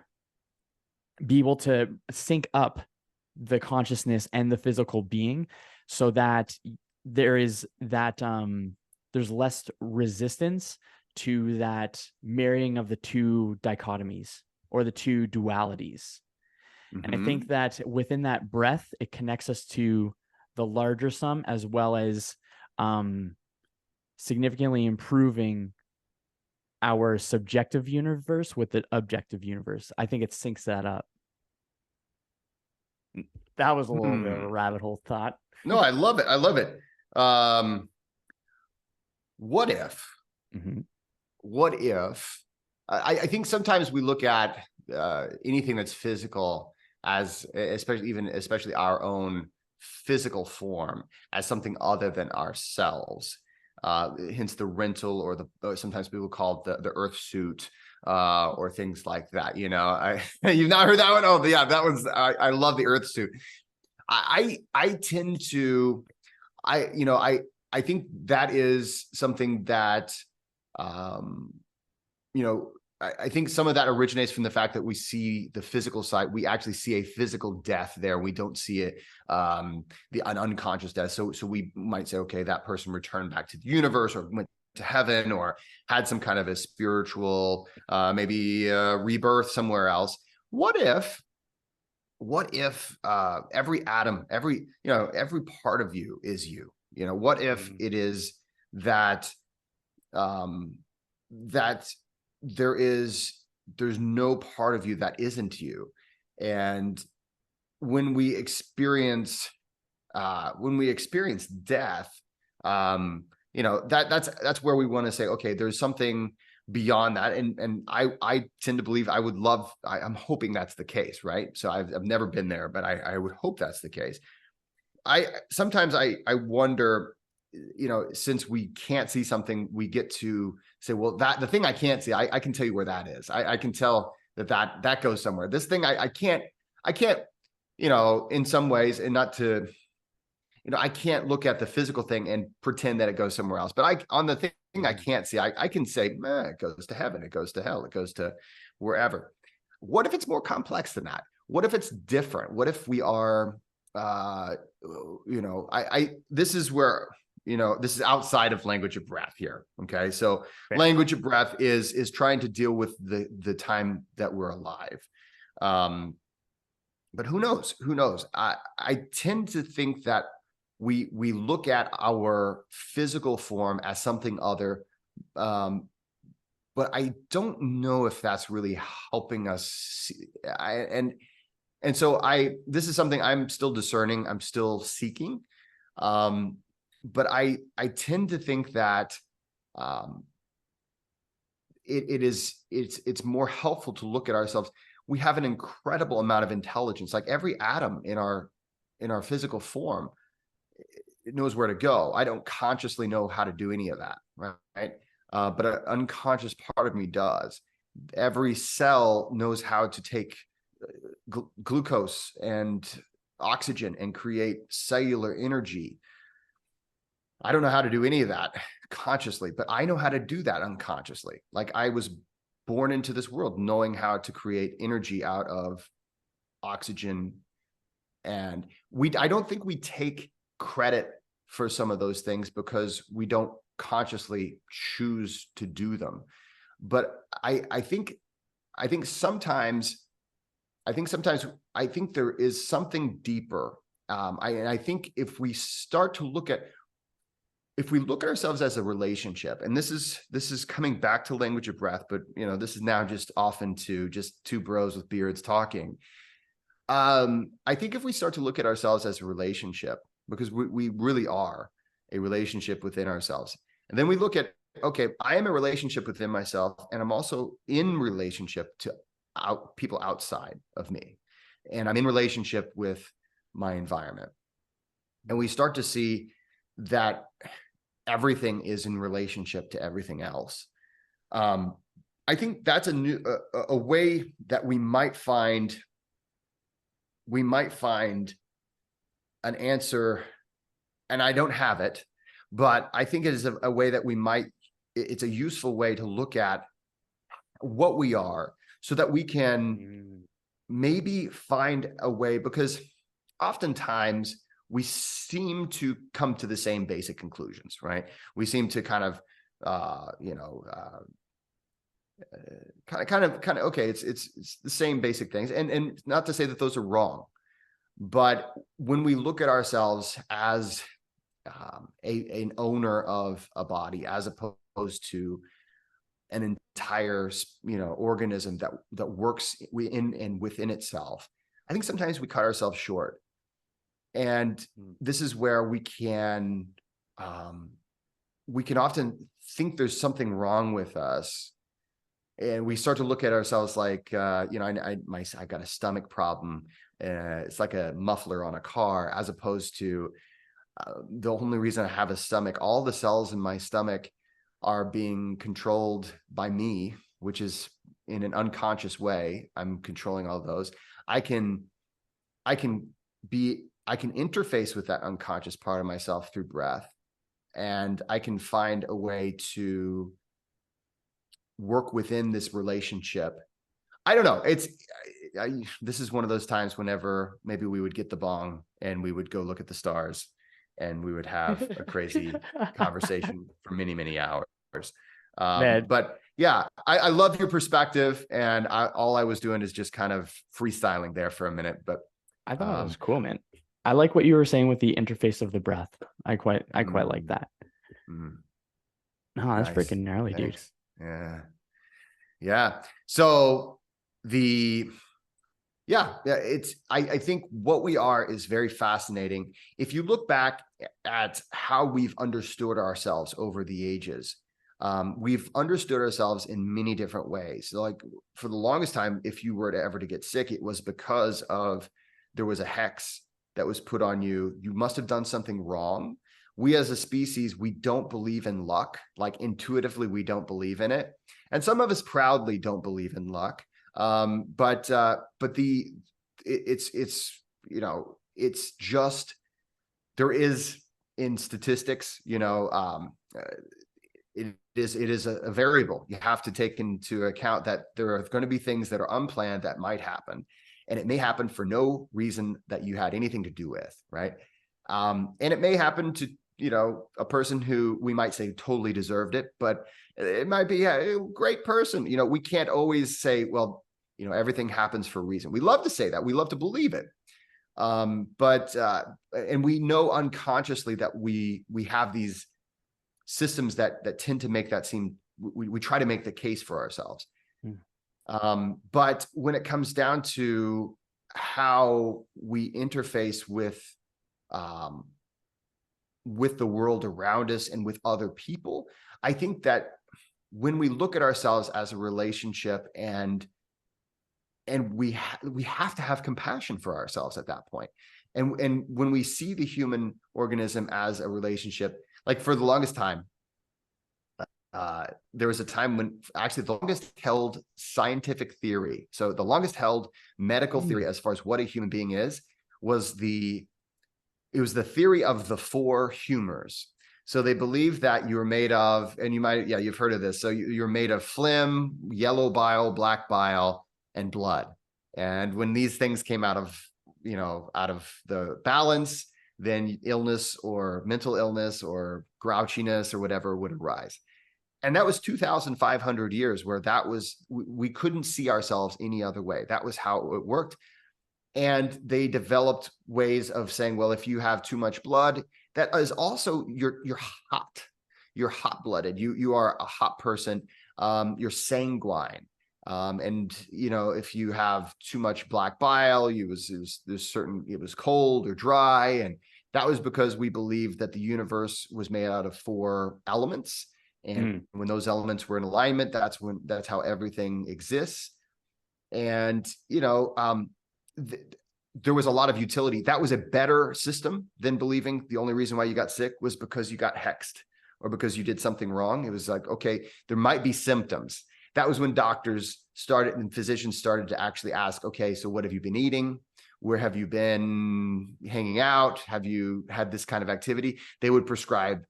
be able to sync up the consciousness and the physical being, so that there is that there's less resistance to that marrying of the two dichotomies or the two dualities. And I think Mm-hmm. that within that breath, it connects us to the larger sum, as well as um, significantly improving our subjective universe with the objective universe. I think it syncs that up. That was a little bit of a Hmm. rabbit hole thought. No, I love it. I love it. Um, what if? Mhm. What if? I think sometimes we look at anything that's physical as, especially our own physical form, as something other than ourselves. Hence the rental, or sometimes people call it the earth suit, or things like that. You know, you've not heard that one? Oh, yeah, that was I love the earth suit. I tend to I think that is something that um I think some of that originates from the fact that we see the physical side. We actually see a physical death there. We don't see it, an unconscious death. So we might say, okay, that person returned back to the universe, or went to heaven, or had some kind of a spiritual, maybe rebirth somewhere else. What if? What if every atom, every part of you is you? What if Mm. it is that um, that there's no part of you that isn't you. And when we experience death, um, that's where we want to say, okay, there's something beyond that. And I tend to believe I'm hoping that's the case, right? So I've never been there, but I would hope that's the case. Sometimes I wonder, since we can't see something, we get to say, well, the thing I can't see, I can tell you where that is. I can tell that goes somewhere. This thing I can't, in some ways, and not to, I can't look at the physical thing and pretend that it goes somewhere else. But on the thing I can't see, I can say, it goes to heaven, it goes to hell, it goes to wherever. What if it's more complex than that? What if it's different? What if we are, this is where, this is outside of language of breath here. Okay. So language of breath is trying to deal with the time that we're alive. But who knows? I tend to think that we look at our physical form as something other, but I don't know if that's really helping us see. And so this is something I'm still discerning, I'm still seeking. But I tend to think that it's more helpful to look at ourselves. We have an incredible amount of intelligence. Like every atom in our physical form, it knows where to go. I don't consciously know how to do any of that, right? But an unconscious part of me does. Every cell knows how to take glucose and oxygen and create cellular energy. I don't know how to do any of that consciously, but I know how to do that unconsciously. Like I was born into this world knowing how to create energy out of oxygen. And I don't think we take credit for some of those things because we don't consciously choose to do them. But I think sometimes there is something deeper. I think if we look at ourselves as a relationship, and this is coming back to language of breath, but this is now just often to just two bros with beards talking. I think if we start to look at ourselves as a relationship, because we really are a relationship within ourselves, and then we look at, okay, I am a relationship within myself, and I'm also in relationship to people outside of me, and I'm in relationship with my environment, and we start to see that everything is in relationship to everything else. I think that's a way that we might find an answer, and I don't have it, but I think it is a way that it's a useful way to look at what we are, so that we can maybe find a way, because oftentimes we seem to come to the same basic conclusions, right? We seem to kind of, okay, it's the same basic things. And not to say that those are wrong, but when we look at ourselves as an owner of a body, as opposed to an entire, organism that works within itself, I think sometimes we cut ourselves short. And this is where we can often think there's something wrong with us, and we start to look at ourselves like, I got a stomach problem. It's like a muffler on a car, as opposed to the only reason I have a stomach, all the cells in my stomach are being controlled by me, which is in an unconscious way. I'm controlling all of those. I can interface with that unconscious part of myself through breath, and I can find a way to work within this relationship. I don't know. This is one of those times whenever maybe we would get the bong and we would go look at the stars, and we would have a crazy conversation for many, many hours. But yeah, I love your perspective, and all I was doing is just kind of freestyling there for a minute, but I thought it was cool, man. I like what you were saying with the interface of the breath. I quite like that. Oh, that's nice. Freaking gnarly, Thanks. Dude. Yeah. So Yeah, I think what we are is very fascinating. If you look back at how we've understood ourselves over the ages, we've understood ourselves in many different ways. So like for the longest time, if you were to ever to get sick, it was because of there was a hex that was put on you. You must have done something wrong. We as a species, we don't believe in luck. Like intuitively, we don't believe in it. And some of us proudly don't believe in luck. But it's it's just there is in statistics, it is a variable. You have to take into account that there are going to be things that are unplanned that might happen, and it may happen for no reason that you had anything to do with, right? And it may happen to a person who we might say totally deserved it, but it might be a great person. We can't always say, well, everything happens for a reason. We love to say that. We love to believe it. But and we know unconsciously that we have these systems that tend to make that seem, we try to make the case for ourselves. But when it comes down to how we interface with the world around us and with other people, I think that when we look at ourselves as a relationship and we have to have compassion for ourselves at that point. And when we see the human organism as a relationship, like for the longest time, there was a time when actually the longest held scientific theory, so the longest held medical theory as far as what a human being is, was the theory of the four humors. So they believe that you're made of, and you've heard of this. So you're made of phlegm, yellow bile, black bile, and blood. And when these things came out of the balance, then illness or mental illness or grouchiness or whatever would arise. And that was 2,500 years where we couldn't see ourselves any other way. That was how it worked. And they developed ways of saying, well, if you have too much blood, that is also you're hot. You're hot-blooded. You are a hot person. You're sanguine. And if you have too much black bile, it was cold or dry, and that was because we believed that the universe was made out of four elements, and when those elements were in alignment, that's how everything exists. And there was a lot of utility. That was a better system than believing the only reason why you got sick was because you got hexed or because you did something wrong. It was like, okay, there might be symptoms. That was when doctors started and physicians started to actually ask, okay, so what have you been eating? Where have you been hanging out? Have you had this kind of activity? They would prescribe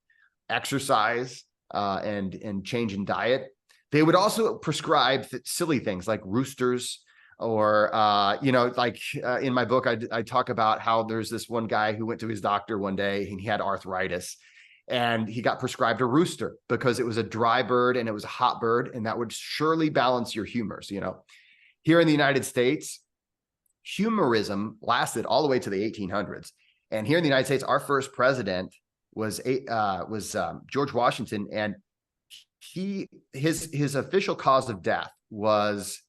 exercise and change in diet. They would also prescribe silly things like roosters, or in my book, I talk about how there's this one guy who went to his doctor one day and he had arthritis, and he got prescribed a rooster because it was a dry bird and it was a hot bird, and that would surely balance your humors. Here in the United States, humorism lasted all the way to the 1800s. And here in the United States, our first president was George Washington, and his official cause of death was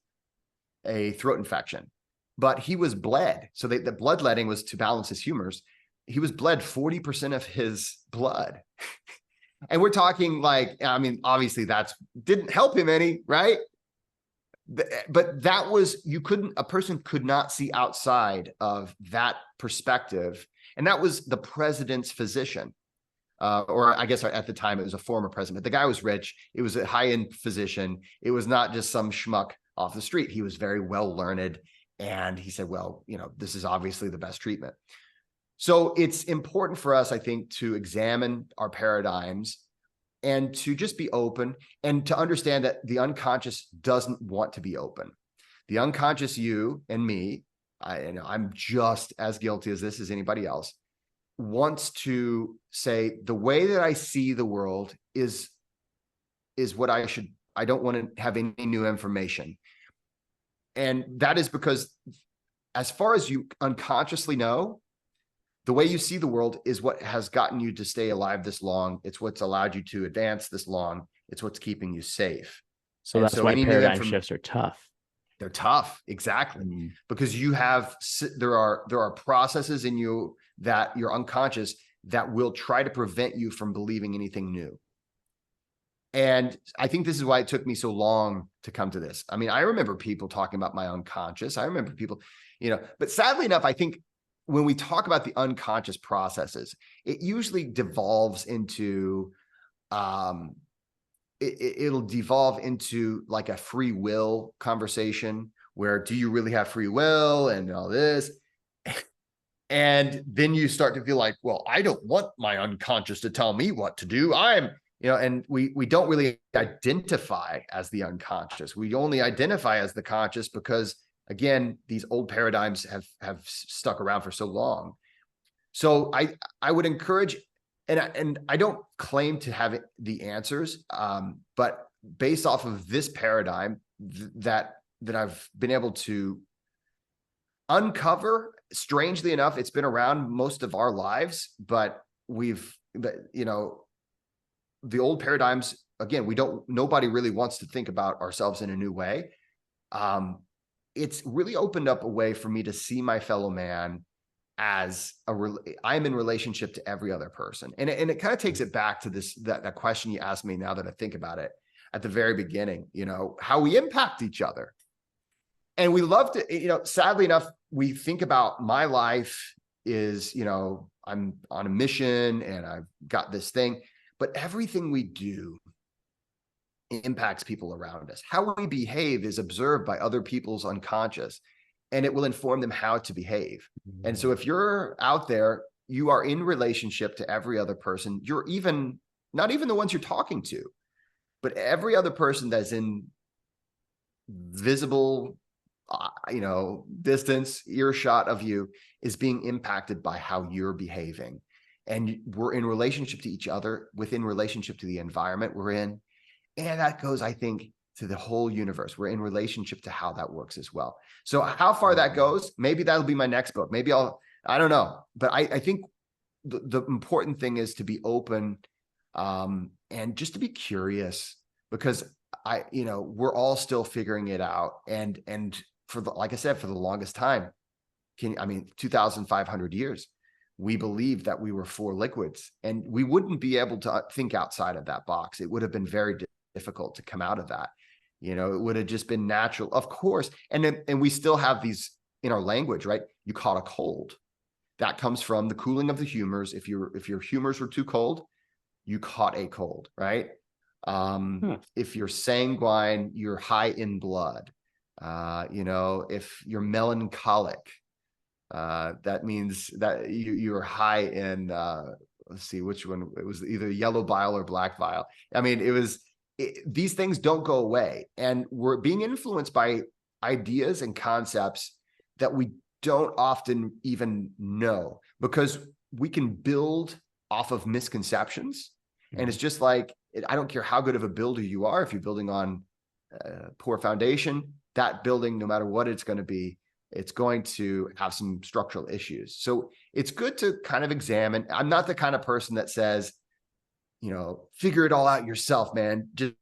a throat infection, but he was bled. So the bloodletting was to balance his humors. He was bled 40% of his blood. And we're talking obviously that didn't help him any, right? But that was, a person could not see outside of that perspective. And that was the president's physician. Or I guess at the time it was a former president. The guy was rich. It was a high-end physician. It was not just some schmuck off the street. He was very well learned. And he said, well, this is obviously the best treatment. So it's important for us, I think, to examine our paradigms and to just be open and to understand that the unconscious doesn't want to be open. The unconscious, you and me, I'm just as guilty as this as anybody else, wants to say the way that I see the world is what I don't want to have any new information. And that is because as far as you unconsciously know, the way you see the world is what has gotten you to stay alive this long. It's what's allowed you to advance this long. It's what's keeping you safe. So that's why paradigm shifts are tough. They're tough, exactly, because there are processes in you that you're unconscious that will try to prevent you from believing anything new. And I think this is why it took me so long to come to this. I mean, I remember people talking about my unconscious. I remember people, but sadly enough, I think when we talk about the unconscious processes, it usually devolves into, it'll devolve into like a free will conversation where do you really have free will and all this? And then you start to feel like, well, I don't want my unconscious to tell me what to do. And we don't really identify as the unconscious. We only identify as the conscious because, again, these old paradigms have stuck around for so long. So I would encourage, and I don't claim to have the answers, but based off of this paradigm that I've been able to uncover, strangely enough, it's been around most of our lives, but the old paradigms, again, nobody really wants to think about ourselves in a new way. It's really opened up a way for me to see my fellow man as I'm in relationship to every other person. And it kind of takes it back to that question you asked me now that I think about it at the very beginning, how we impact each other. And we love to, sadly enough, we think about my life is, I'm on a mission and I've got this thing, but everything we do impacts people around us. How we behave is observed by other people's unconscious, and it will inform them how to behave. And so if you're out there, you are in relationship to every other person. You're not even the ones you're talking to, but every other person that's in visible, distance, earshot of you is being impacted by how you're behaving. And we're in relationship to each other, within relationship to the environment we're in. And that goes, I think, to the whole universe. We're in relationship to how that works as well. So how far that goes, maybe that'll be my next book. Maybe I don't know. But I think the important thing is to be open, and just to be curious, because we're all still figuring it out. And like I said, for the longest time, 2,500 years, we believed that we were four liquids, and we wouldn't be able to think outside of that box. It would have been very difficult to come out of that. It would have just been natural, of course. And we still have these in our language, right? You caught a cold. That comes from the cooling of the humors. If your humors were too cold, you caught a cold, right? If you're sanguine, you're high in blood. If you're melancholic, that means that you're high in, let's see which one, it was either yellow bile or black bile. I mean, these things don't go away, and we're being influenced by ideas and concepts that we don't often even know, because we can build off of misconceptions. And it's just like, I don't care how good of a builder you are, if you're building on a poor foundation, that building, no matter what it's going to be, it's going to have some structural issues. So it's good to kind of examine. I'm not the kind of person that says, figure it all out yourself, man. Just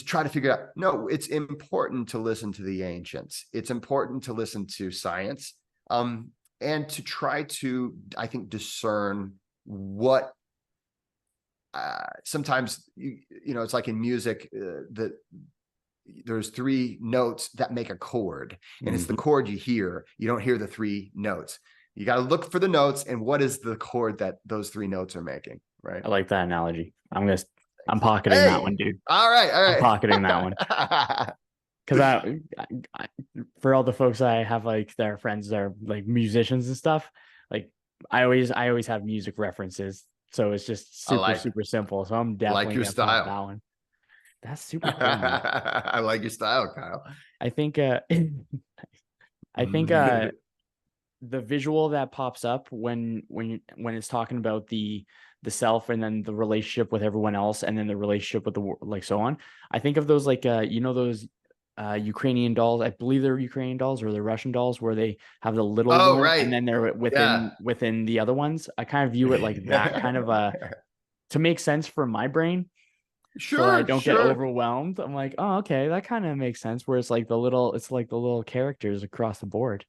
try to figure it out. No, it's important to listen to the ancients. It's important to listen to science, and to try to, I think, discern what, sometimes, it's like in music, that there's three notes that make a chord, and it's the chord you hear. You don't hear the three notes. You got to look for the notes, and what is the chord that those three notes are making, right? I like that analogy. I'm pocketing that one, dude. All right. I'm pocketing that one. Because I, for all the folks I have, like, that are friends that are like musicians and stuff, like I always have music references. So it's just super simple. So I'm definitely like your gonna style. pop that one. That's super cool, man. I like your style, Kyle. I think the visual that pops up when it's talking about the self, and then the relationship with everyone else, and then the relationship with like so on. I think of those, like, those Ukrainian dolls. I believe they're Ukrainian dolls, or they're Russian dolls, where they have the little one, right. and then they're within the other ones. I kind of view it like that, kind of to make sense for my brain. so that I Sure, don't get sure. overwhelmed. I'm like, oh, okay, that kind of makes sense. Where it's like the little characters across the board.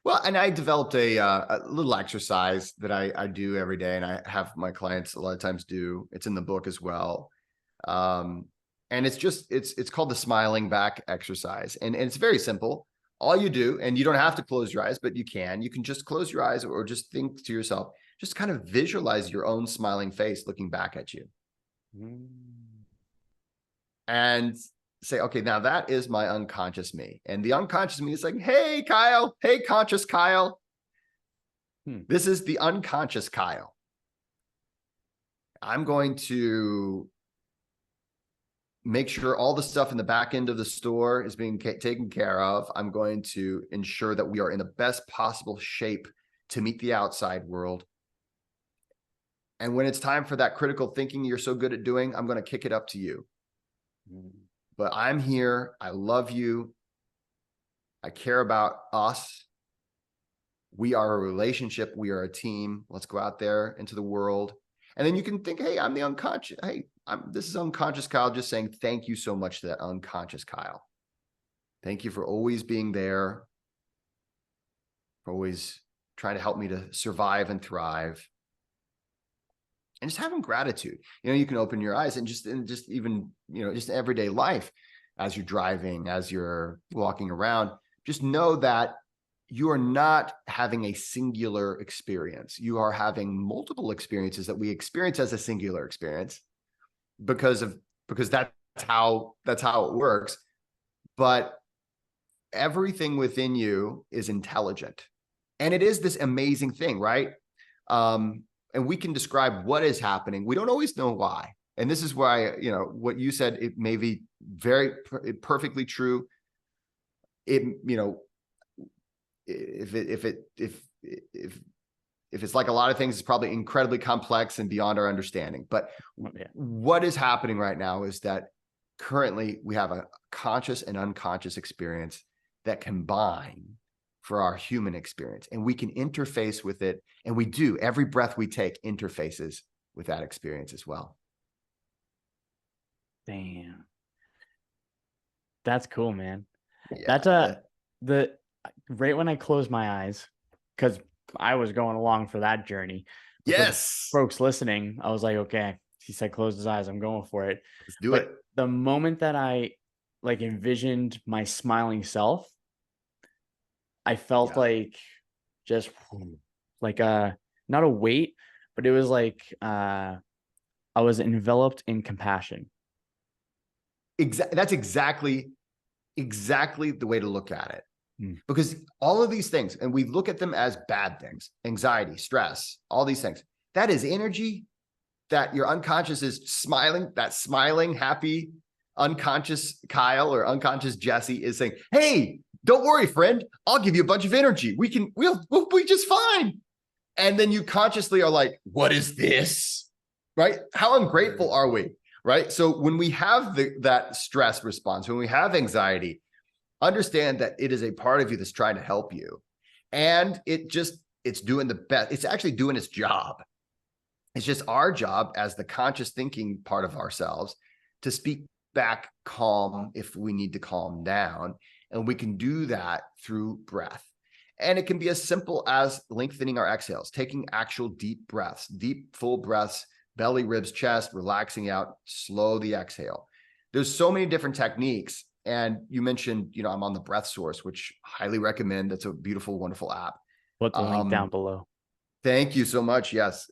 Well, and I developed a little exercise that I do every day, and I have my clients a lot of times do. It's in the book as well. Um, and it's called the smiling back exercise. And it's very simple. All you do, and you don't have to close your eyes, but you can just close your eyes or just think to yourself, just kind of visualize your own smiling face looking back at you. And say, okay, now that is my unconscious me. And the unconscious me is like, hey, Kyle, hey, conscious Kyle. This is the unconscious Kyle. I'm going to make sure all the stuff in the back end of the store is being taken care of. I'm going to ensure that we are in the best possible shape to meet the outside world. And when it's time for that critical thinking you're so good at doing, I'm going to kick it up to you. But I'm here. I love you. I care about us. We are a relationship. We are a team. Let's go out there into the world. And then you can think, hey, I'm the unconscious. Hey, this is unconscious Kyle just saying thank you so much to that unconscious Kyle. Thank you for always being there, for always trying to help me to survive and thrive. And just having gratitude. You can open your eyes and just even, just everyday life as you're driving, as you're walking around, just know that you are not having a singular experience. You are having multiple experiences that we experience as a singular experience because that's how it works. But everything within you is intelligent. And it is this amazing thing, right? And we can describe what is happening. We don't always know why. And this is why, what you said, it may be very perfectly true. If it's like a lot of things, it's probably incredibly complex and beyond our understanding. But what is happening right now is that currently we have a conscious and unconscious experience that combine for our human experience, and we can interface with it. And we do. Every breath we take interfaces with that experience as well. Damn. That's cool, man. Yeah. That's right when I closed my eyes, because I was going along for that journey. Yes. Folks listening, I was like, okay, he said close his eyes, I'm going for it. Let's do it. The moment that I envisioned my smiling self, I felt like just like not a weight, but it was like I was enveloped in compassion. That's exactly the way to look at it. Because all of these things, and we look at them as bad things, anxiety, stress, all these things, that is energy that your unconscious is smiling, that smiling, happy, unconscious Kyle or unconscious Jesse is saying, hey, don't worry, friend, I'll give you a bunch of energy. We'll be just fine. And then you consciously are like, what is this? Right? How ungrateful are we? Right? So when we have that stress response, when we have anxiety, understand that it is a part of you that's trying to help you. And it's doing the best. It's actually doing its job. It's just our job as the conscious thinking part of ourselves to speak back calm if we need to calm down. And we can do that through breath. And it can be as simple as lengthening our exhales, taking actual deep breaths, deep, full breaths, belly, ribs, chest, relaxing out, slow the exhale. There's so many different techniques. And you mentioned, I'm on the Breath Source, which I highly recommend. That's a beautiful, wonderful app. Put the link down below. Thank you so much. Yes.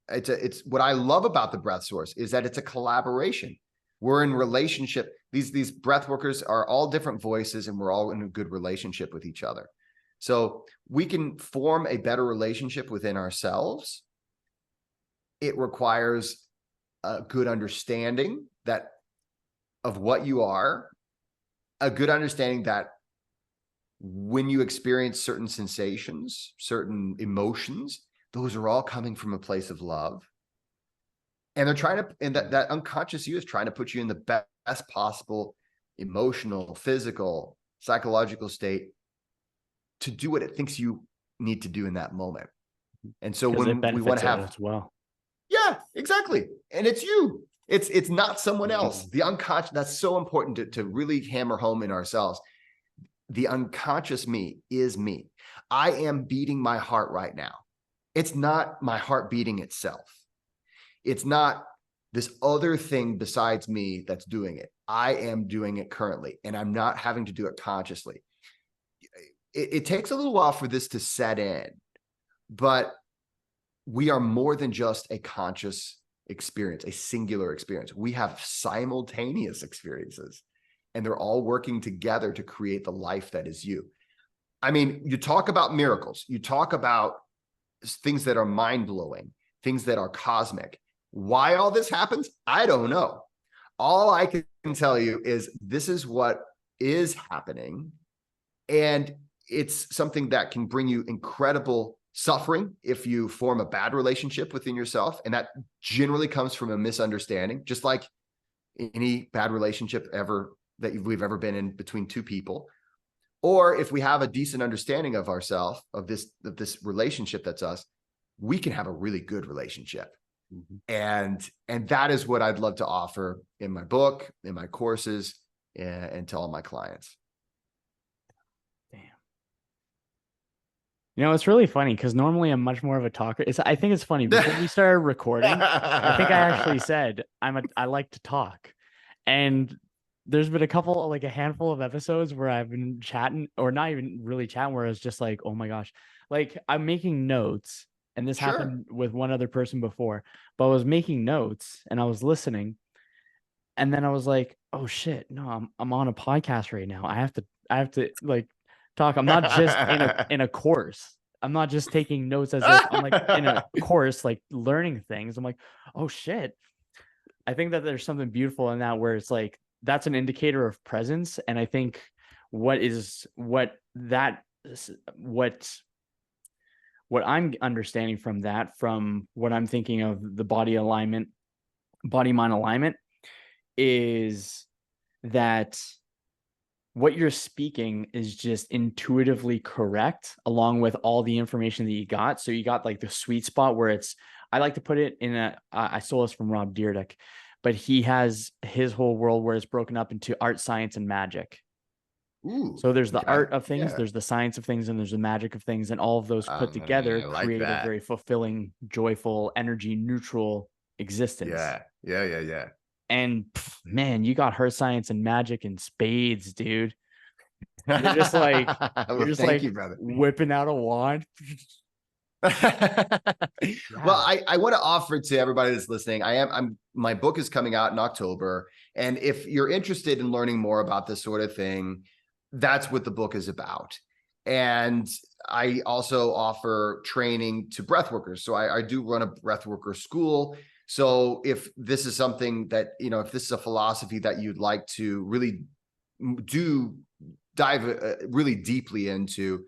It's what I love about the Breath Source is that it's a collaboration. We're in relationship. These breath workers are all different voices, and we're all in a good relationship with each other. So we can form a better relationship within ourselves. It requires a good understanding of what you are, a good understanding that when you experience certain sensations, certain emotions, those are all coming from a place of love. And they're trying to, and that unconscious you is trying to put you in the best possible emotional, physical, psychological state to do what it thinks you need to do in that moment. And so when we want to have as well. Yeah, exactly. And it's you. It's not someone else. The unconscious, that's so important to really hammer home in ourselves. The unconscious me is me. I am beating my heart right now. It's not my heart beating itself. It's not this other thing besides me that's doing it. I am doing it currently, and I'm not having to do it consciously. It takes a little while for this to set in, but we are more than just a conscious experience, a singular experience. We have simultaneous experiences, and they're all working together to create the life that is you. I mean, you talk about miracles, you talk about things that are mind-blowing, things that are cosmic. Why all this happens, I don't know. All I can tell you is this is what is happening, and it's something that can bring you incredible suffering if you form a bad relationship within yourself, and that generally comes from a misunderstanding, just like any bad relationship ever that we've ever been in between two people. Or if we have a decent understanding of ourselves, of this relationship that's us, we can have a really good relationship. And that is what I'd love to offer in my book, in my courses, and to all my clients. Damn. You know, it's really funny because normally I'm much more of a talker. I think it's funny, before we started recording, I think I actually said I like to talk. And there's been a handful of episodes where I've been chatting, or not even really chatting, where it's just like, oh my gosh, like I'm making notes. And this happened with one other person before, but I was making notes and I was listening. And then I was like, oh shit, no, I'm on a podcast right now. I have to like talk. I'm not just in a course. I'm not just taking notes as if I'm like in a course, like learning things. I'm like, oh shit. I think that there's something beautiful in that, where it's like, that's an indicator of presence. And I think what I'm understanding from that, from what I'm thinking of the body mind alignment, is that what you're speaking is just intuitively correct, along with all the information that you got. So you got like the sweet spot where I like to put it in I stole this from Rob Dyrdek, but he has his whole world where it's broken up into art, science, and magic. Ooh, so there's the okay. art of things, Yeah. there's the science of things, and there's the magic of things. And all of those put together create a very fulfilling, joyful, energy neutral existence. Yeah. And man, you got her science and magic and spades, dude. You're just like, thank you, brother. whipping out a wand. Well, I want to offer to everybody that's listening. My book is coming out in October. And if you're interested in learning more about this sort of thing, that's what the book is about. And I also offer training to breathworkers. So I do run a breathworker school. So if this is something that, if this is a philosophy that you'd like to really dive really deeply into,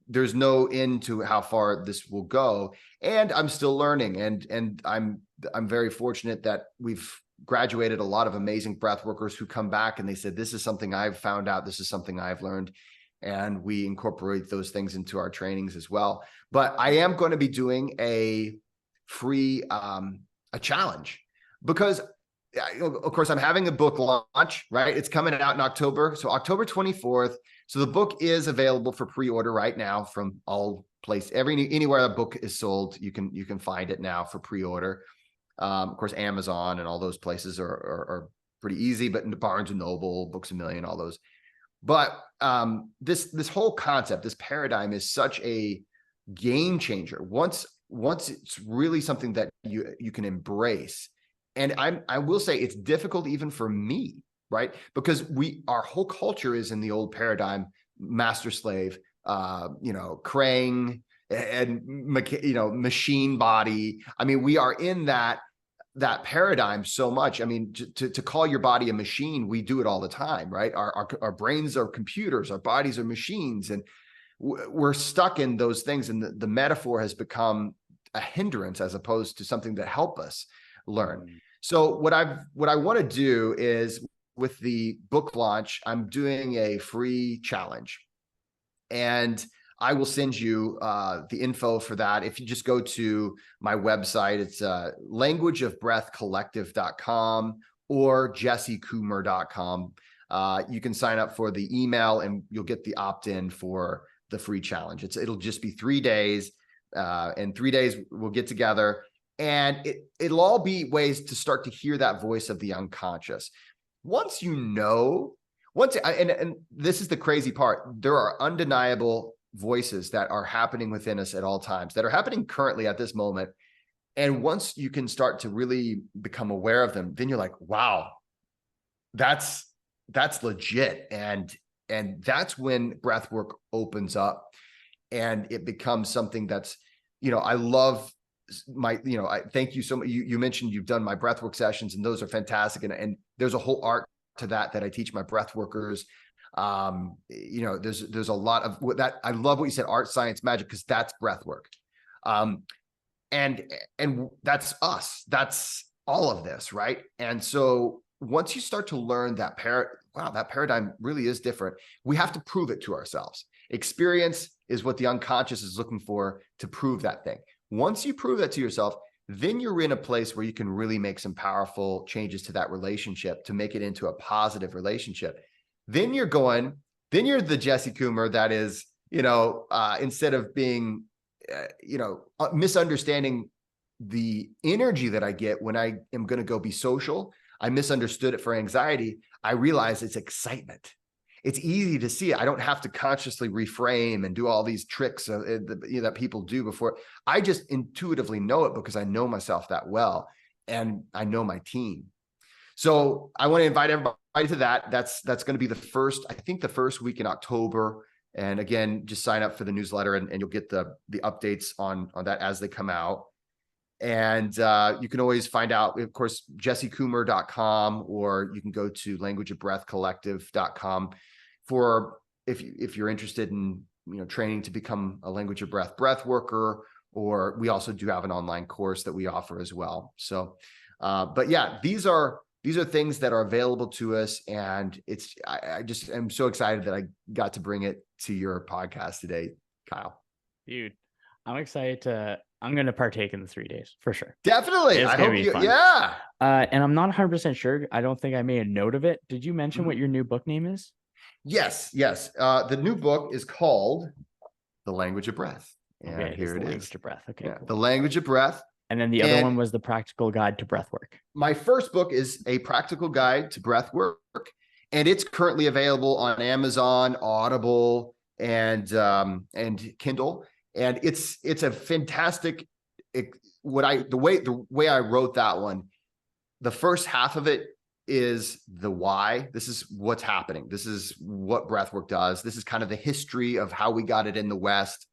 there's no end to how far this will go. And I'm still learning. And I'm very fortunate that we've graduated a lot of amazing breath workers who come back and they said, this is something I've found out. This is something I've learned. And we incorporate those things into our trainings as well. But I am going to be doing a free, a challenge, because of course I'm having a book launch, right? It's coming out in October. So October 24th. So the book is available for pre-order right now from all places, anywhere a book is sold. You can find it now for pre-order. Of course, Amazon and all those places are pretty easy, but in Barnes and Noble, Books A Million, all those. But this whole concept, this paradigm, is such a game changer. Once it's really something that you can embrace. And I will say it's difficult even for me, right? Because our whole culture is in the old paradigm, master slave, Krang and machine body. I mean, we are in that paradigm so much. I mean, to call your body a machine, we do it all the time, right? Our brains are computers, our bodies are machines, and we're stuck in those things. And the metaphor has become a hindrance as opposed to something that help us learn. So what I want to do is, with the book launch, I'm doing a free challenge. And I will send you the info for that. If you just go to my website, it's languageofbreathcollective.com or jessecoomer.com. You can sign up for the email and you'll get the opt-in for the free challenge. It'll just be 3 days. And 3 days we'll get together, and it'll all be ways to start to hear that voice of the unconscious. Once you know, and this is the crazy part, there are undeniable voices that are happening within us at all times, that are happening currently at this moment. And once you can start to really become aware of them, then you're like, wow, that's legit. And that's when breath work opens up and it becomes something that's, I love I thank you so much. You mentioned you've done my breathwork sessions, and those are fantastic. And there's a whole art to that I teach my breath workers. There's a lot of that. I love what you said, art, science, magic, because that's breath work. And that's us. That's all of this, right? And so once you start to learn that that paradigm really is different, we have to prove it to ourselves. Experience is what the unconscious is looking for to prove that thing. Once you prove that to yourself, then you're in a place where you can really make some powerful changes to that relationship to make it into a positive relationship. Then you're the Jesse Coomer that is, instead of being, misunderstanding the energy that I get when I am going to go be social, I misunderstood it for anxiety. I realize it's excitement. It's easy to see. I don't have to consciously reframe and do all these tricks that people do before. I just intuitively know it because I know myself that well, and I know my team. So I want to invite everybody to that. That's going to be the first week in October. And again, just sign up for the newsletter, and you'll get the updates on that as they come out. And you can always find out, of course, jessecoomer.com, or you can go to languageofbreathcollective.com for if you're interested in training to become a language of breath worker, or we also do have an online course that we offer as well. So but yeah, these are things that are available to us, and I just am so excited that I got to bring it to your podcast today, Kyle. Dude, I'm going to partake in the 3 days for sure. Definitely. It's I going hope to be fun. Yeah. And I'm not 100% sure. I don't think I made a note of it. Did you mention what your new book name is? Yes. The new book is called The Language of Breath. And okay, here it is. Language of Breath. Okay. Yeah, cool. The Language of Breath. And then the other one was The Practical Guide to Breathwork. My first book is A Practical Guide to Breathwork, and it's currently available on Amazon, Audible, and Kindle. And it's a fantastic. The way I wrote that one, the first half of it is the why. This is what's happening. This is what breathwork does. This is kind of the history of how we got it in the West.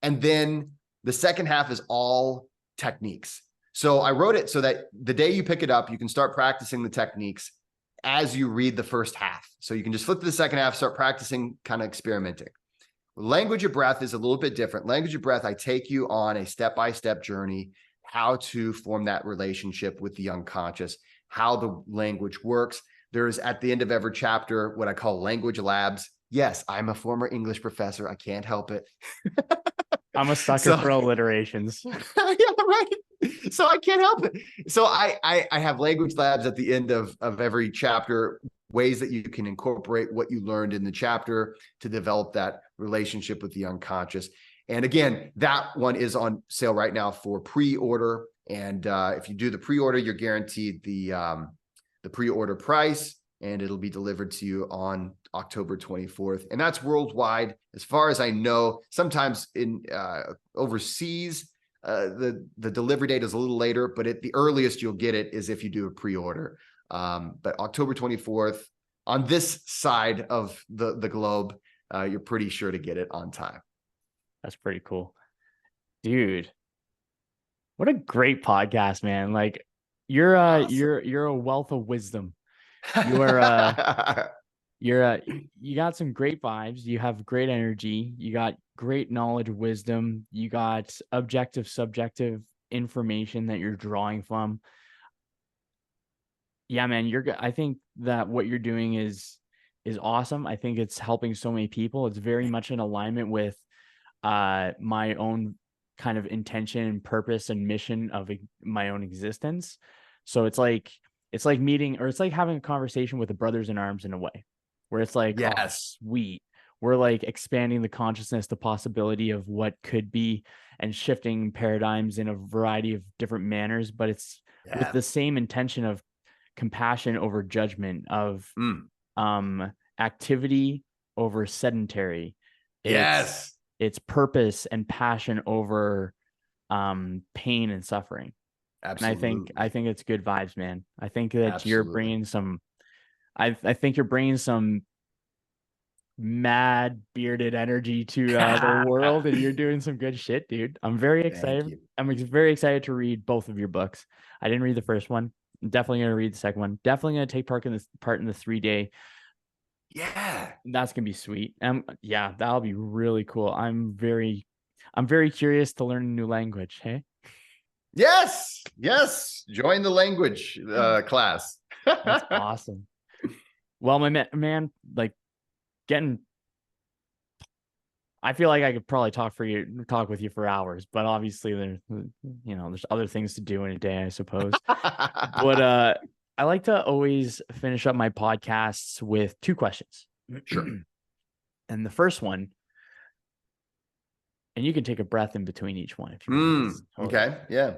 And then the second half is all techniques. So I wrote it so that the day you pick it up, you can start practicing the techniques as you read the first half. So you can just flip to the second half, start practicing, kind of experimenting. Language of Breath is a little bit different. Language of Breath, I take you on a step-by-step journey, how to form that relationship with the unconscious, how the language works. There's, at the end of every chapter, what I call language labs. Yes, I'm a former English professor. I can't help it. I'm a sucker for alliterations. Yeah, right. So I can't help it. So I have language labs at the end of every chapter, ways that you can incorporate what you learned in the chapter to develop that relationship with the unconscious. And again, that one is on sale right now for pre-order. And if you do the pre-order, you're guaranteed the pre-order price, and it'll be delivered to you on October 24th. And that's worldwide. As far as I know, sometimes in overseas, the delivery date is a little later, but at the earliest you'll get it is if you do a pre-order. But October 24th, on this side of the globe, you're pretty sure to get it on time. That's pretty cool. Dude, what a great podcast, man. Like you're you're a wealth of wisdom. You are you got some great vibes. You have great energy. You got great knowledge, wisdom. You got objective, subjective information that you're drawing from. Yeah, man, I think that what you're doing is awesome. I think it's helping so many people. It's very much in alignment with my own kind of intention and purpose and mission of my own existence. So it's like meeting, or it's like having a conversation with the brothers in arms in a way, where it's like, oh, Yes. sweet. We're like expanding the consciousness, the possibility of what could be, and shifting paradigms in a variety of different manners, but it's with Yeah. the same intention of compassion over judgment, of Mm. activity over sedentary. It's Yes. it's purpose and passion over pain and suffering. And I Absolutely. think it's good vibes, man. I think that you're Absolutely. bringing some I think you're bringing some mad bearded energy to the world, and you're doing some good shit, dude. I'm very Thank excited. you. I'm very excited to read both of your books. I didn't read the first one. I'm definitely going to read the second one. Definitely going to take part in the 3-day. Yeah. That's going to be sweet. Yeah, that'll be really cool. I'm very curious to learn a new language. Hey, Yes. Yes. Join the language class. that's awesome. Well, my man, like getting I feel like I could probably talk with you for hours, but obviously there's other things to do in a day, I suppose. But I like to always finish up my podcasts with 2 questions. Sure. And the first one, and you can take a breath in between each one if you want. Totally Okay. Yeah.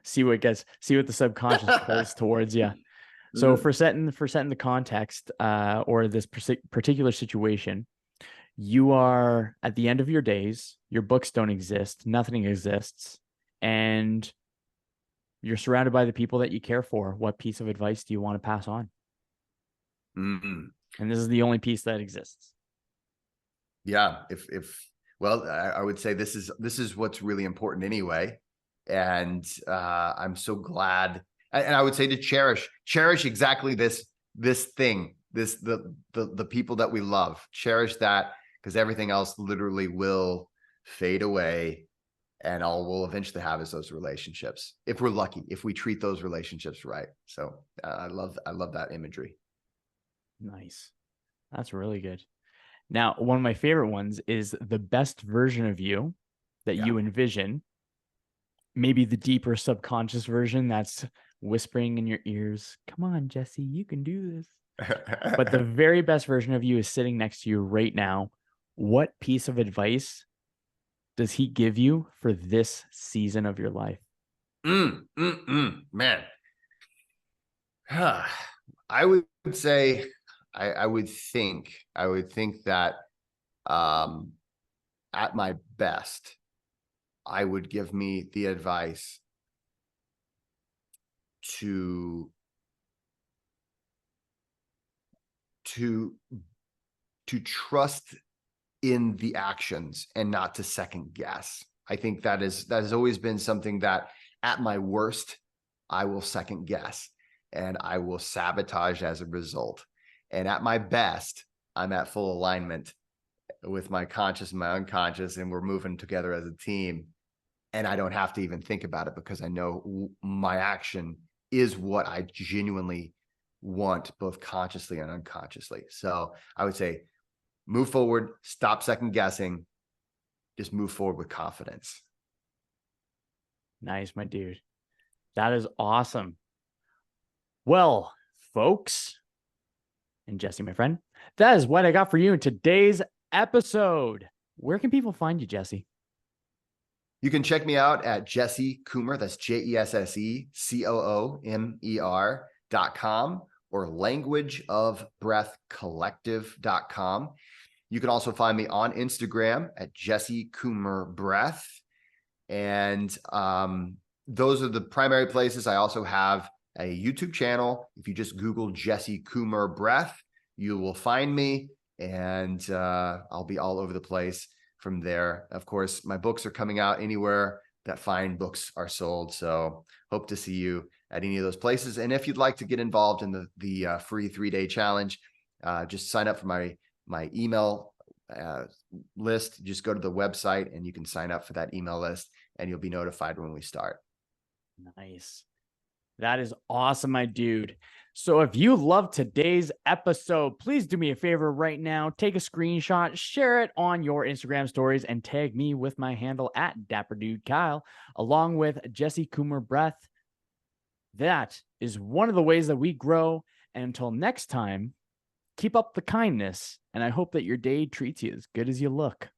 see what the subconscious pulls towards you. So Mm. for setting the context, or this particular situation, you are at the end of your days, your books don't exist, nothing exists, and you're surrounded by the people that you care for. What piece of advice do you want to pass on? Mm. And this is the only piece that exists. Yeah. Well, I would say this is what's really important anyway. And I'm so glad. And I would say to cherish exactly this thing, the people that we love, cherish that, because everything else literally will fade away, and all we'll eventually have is those relationships, if we're lucky, if we treat those relationships right. So I love that imagery. Nice. That's really good. Now, one of my favorite ones is the best version of you that Yeah. you envision, maybe the deeper subconscious version that's whispering in your ears, come on, Jesse, you can do this. But the very best version of you is sitting next to you right now. What piece of advice does he give you for this season of your life? Man. I would say, I would think that at my best, I would give me the advice to to trust in the actions and not to second guess. I think that has always been something that at my worst, I will second guess and I will sabotage as a result. And at my best, I'm at full alignment with my conscious and my unconscious, and we're moving together as a team. And I don't have to even think about it, because I know my action is what I genuinely want, both consciously and unconsciously. So I would say, move forward, stop second guessing, just move forward with confidence. Nice, my dude. That is awesome. Well, folks, and Jesse, my friend, that is what I got for you in today's episode. Where can people find you, Jesse? You can check me out at Jesse Coomer. That's JESSECOOMER.com, or languageofbreathcollective.com. You can also find me on Instagram at Jesse Coomer Breath. And those are the primary places. I also have a YouTube channel. If you just Google Jesse Coomer Breath, you will find me, and I'll be all over the place from there. Of course, my books are coming out anywhere that fine books are sold. So hope to see you at any of those places. And if you'd like to get involved in the free 3-day challenge, just sign up for my email list. Just go to the website and you can sign up for that email list, and you'll be notified when we start. Nice. That is awesome, my dude. So if you love today's episode, please do me a favor right now. Take a screenshot, share it on your Instagram stories, and tag me with my handle at DapperDudeKyle, along with Jesse Coomer Breath. That is one of the ways that we grow. And until next time, keep up the kindness. And I hope that your day treats you as good as you look.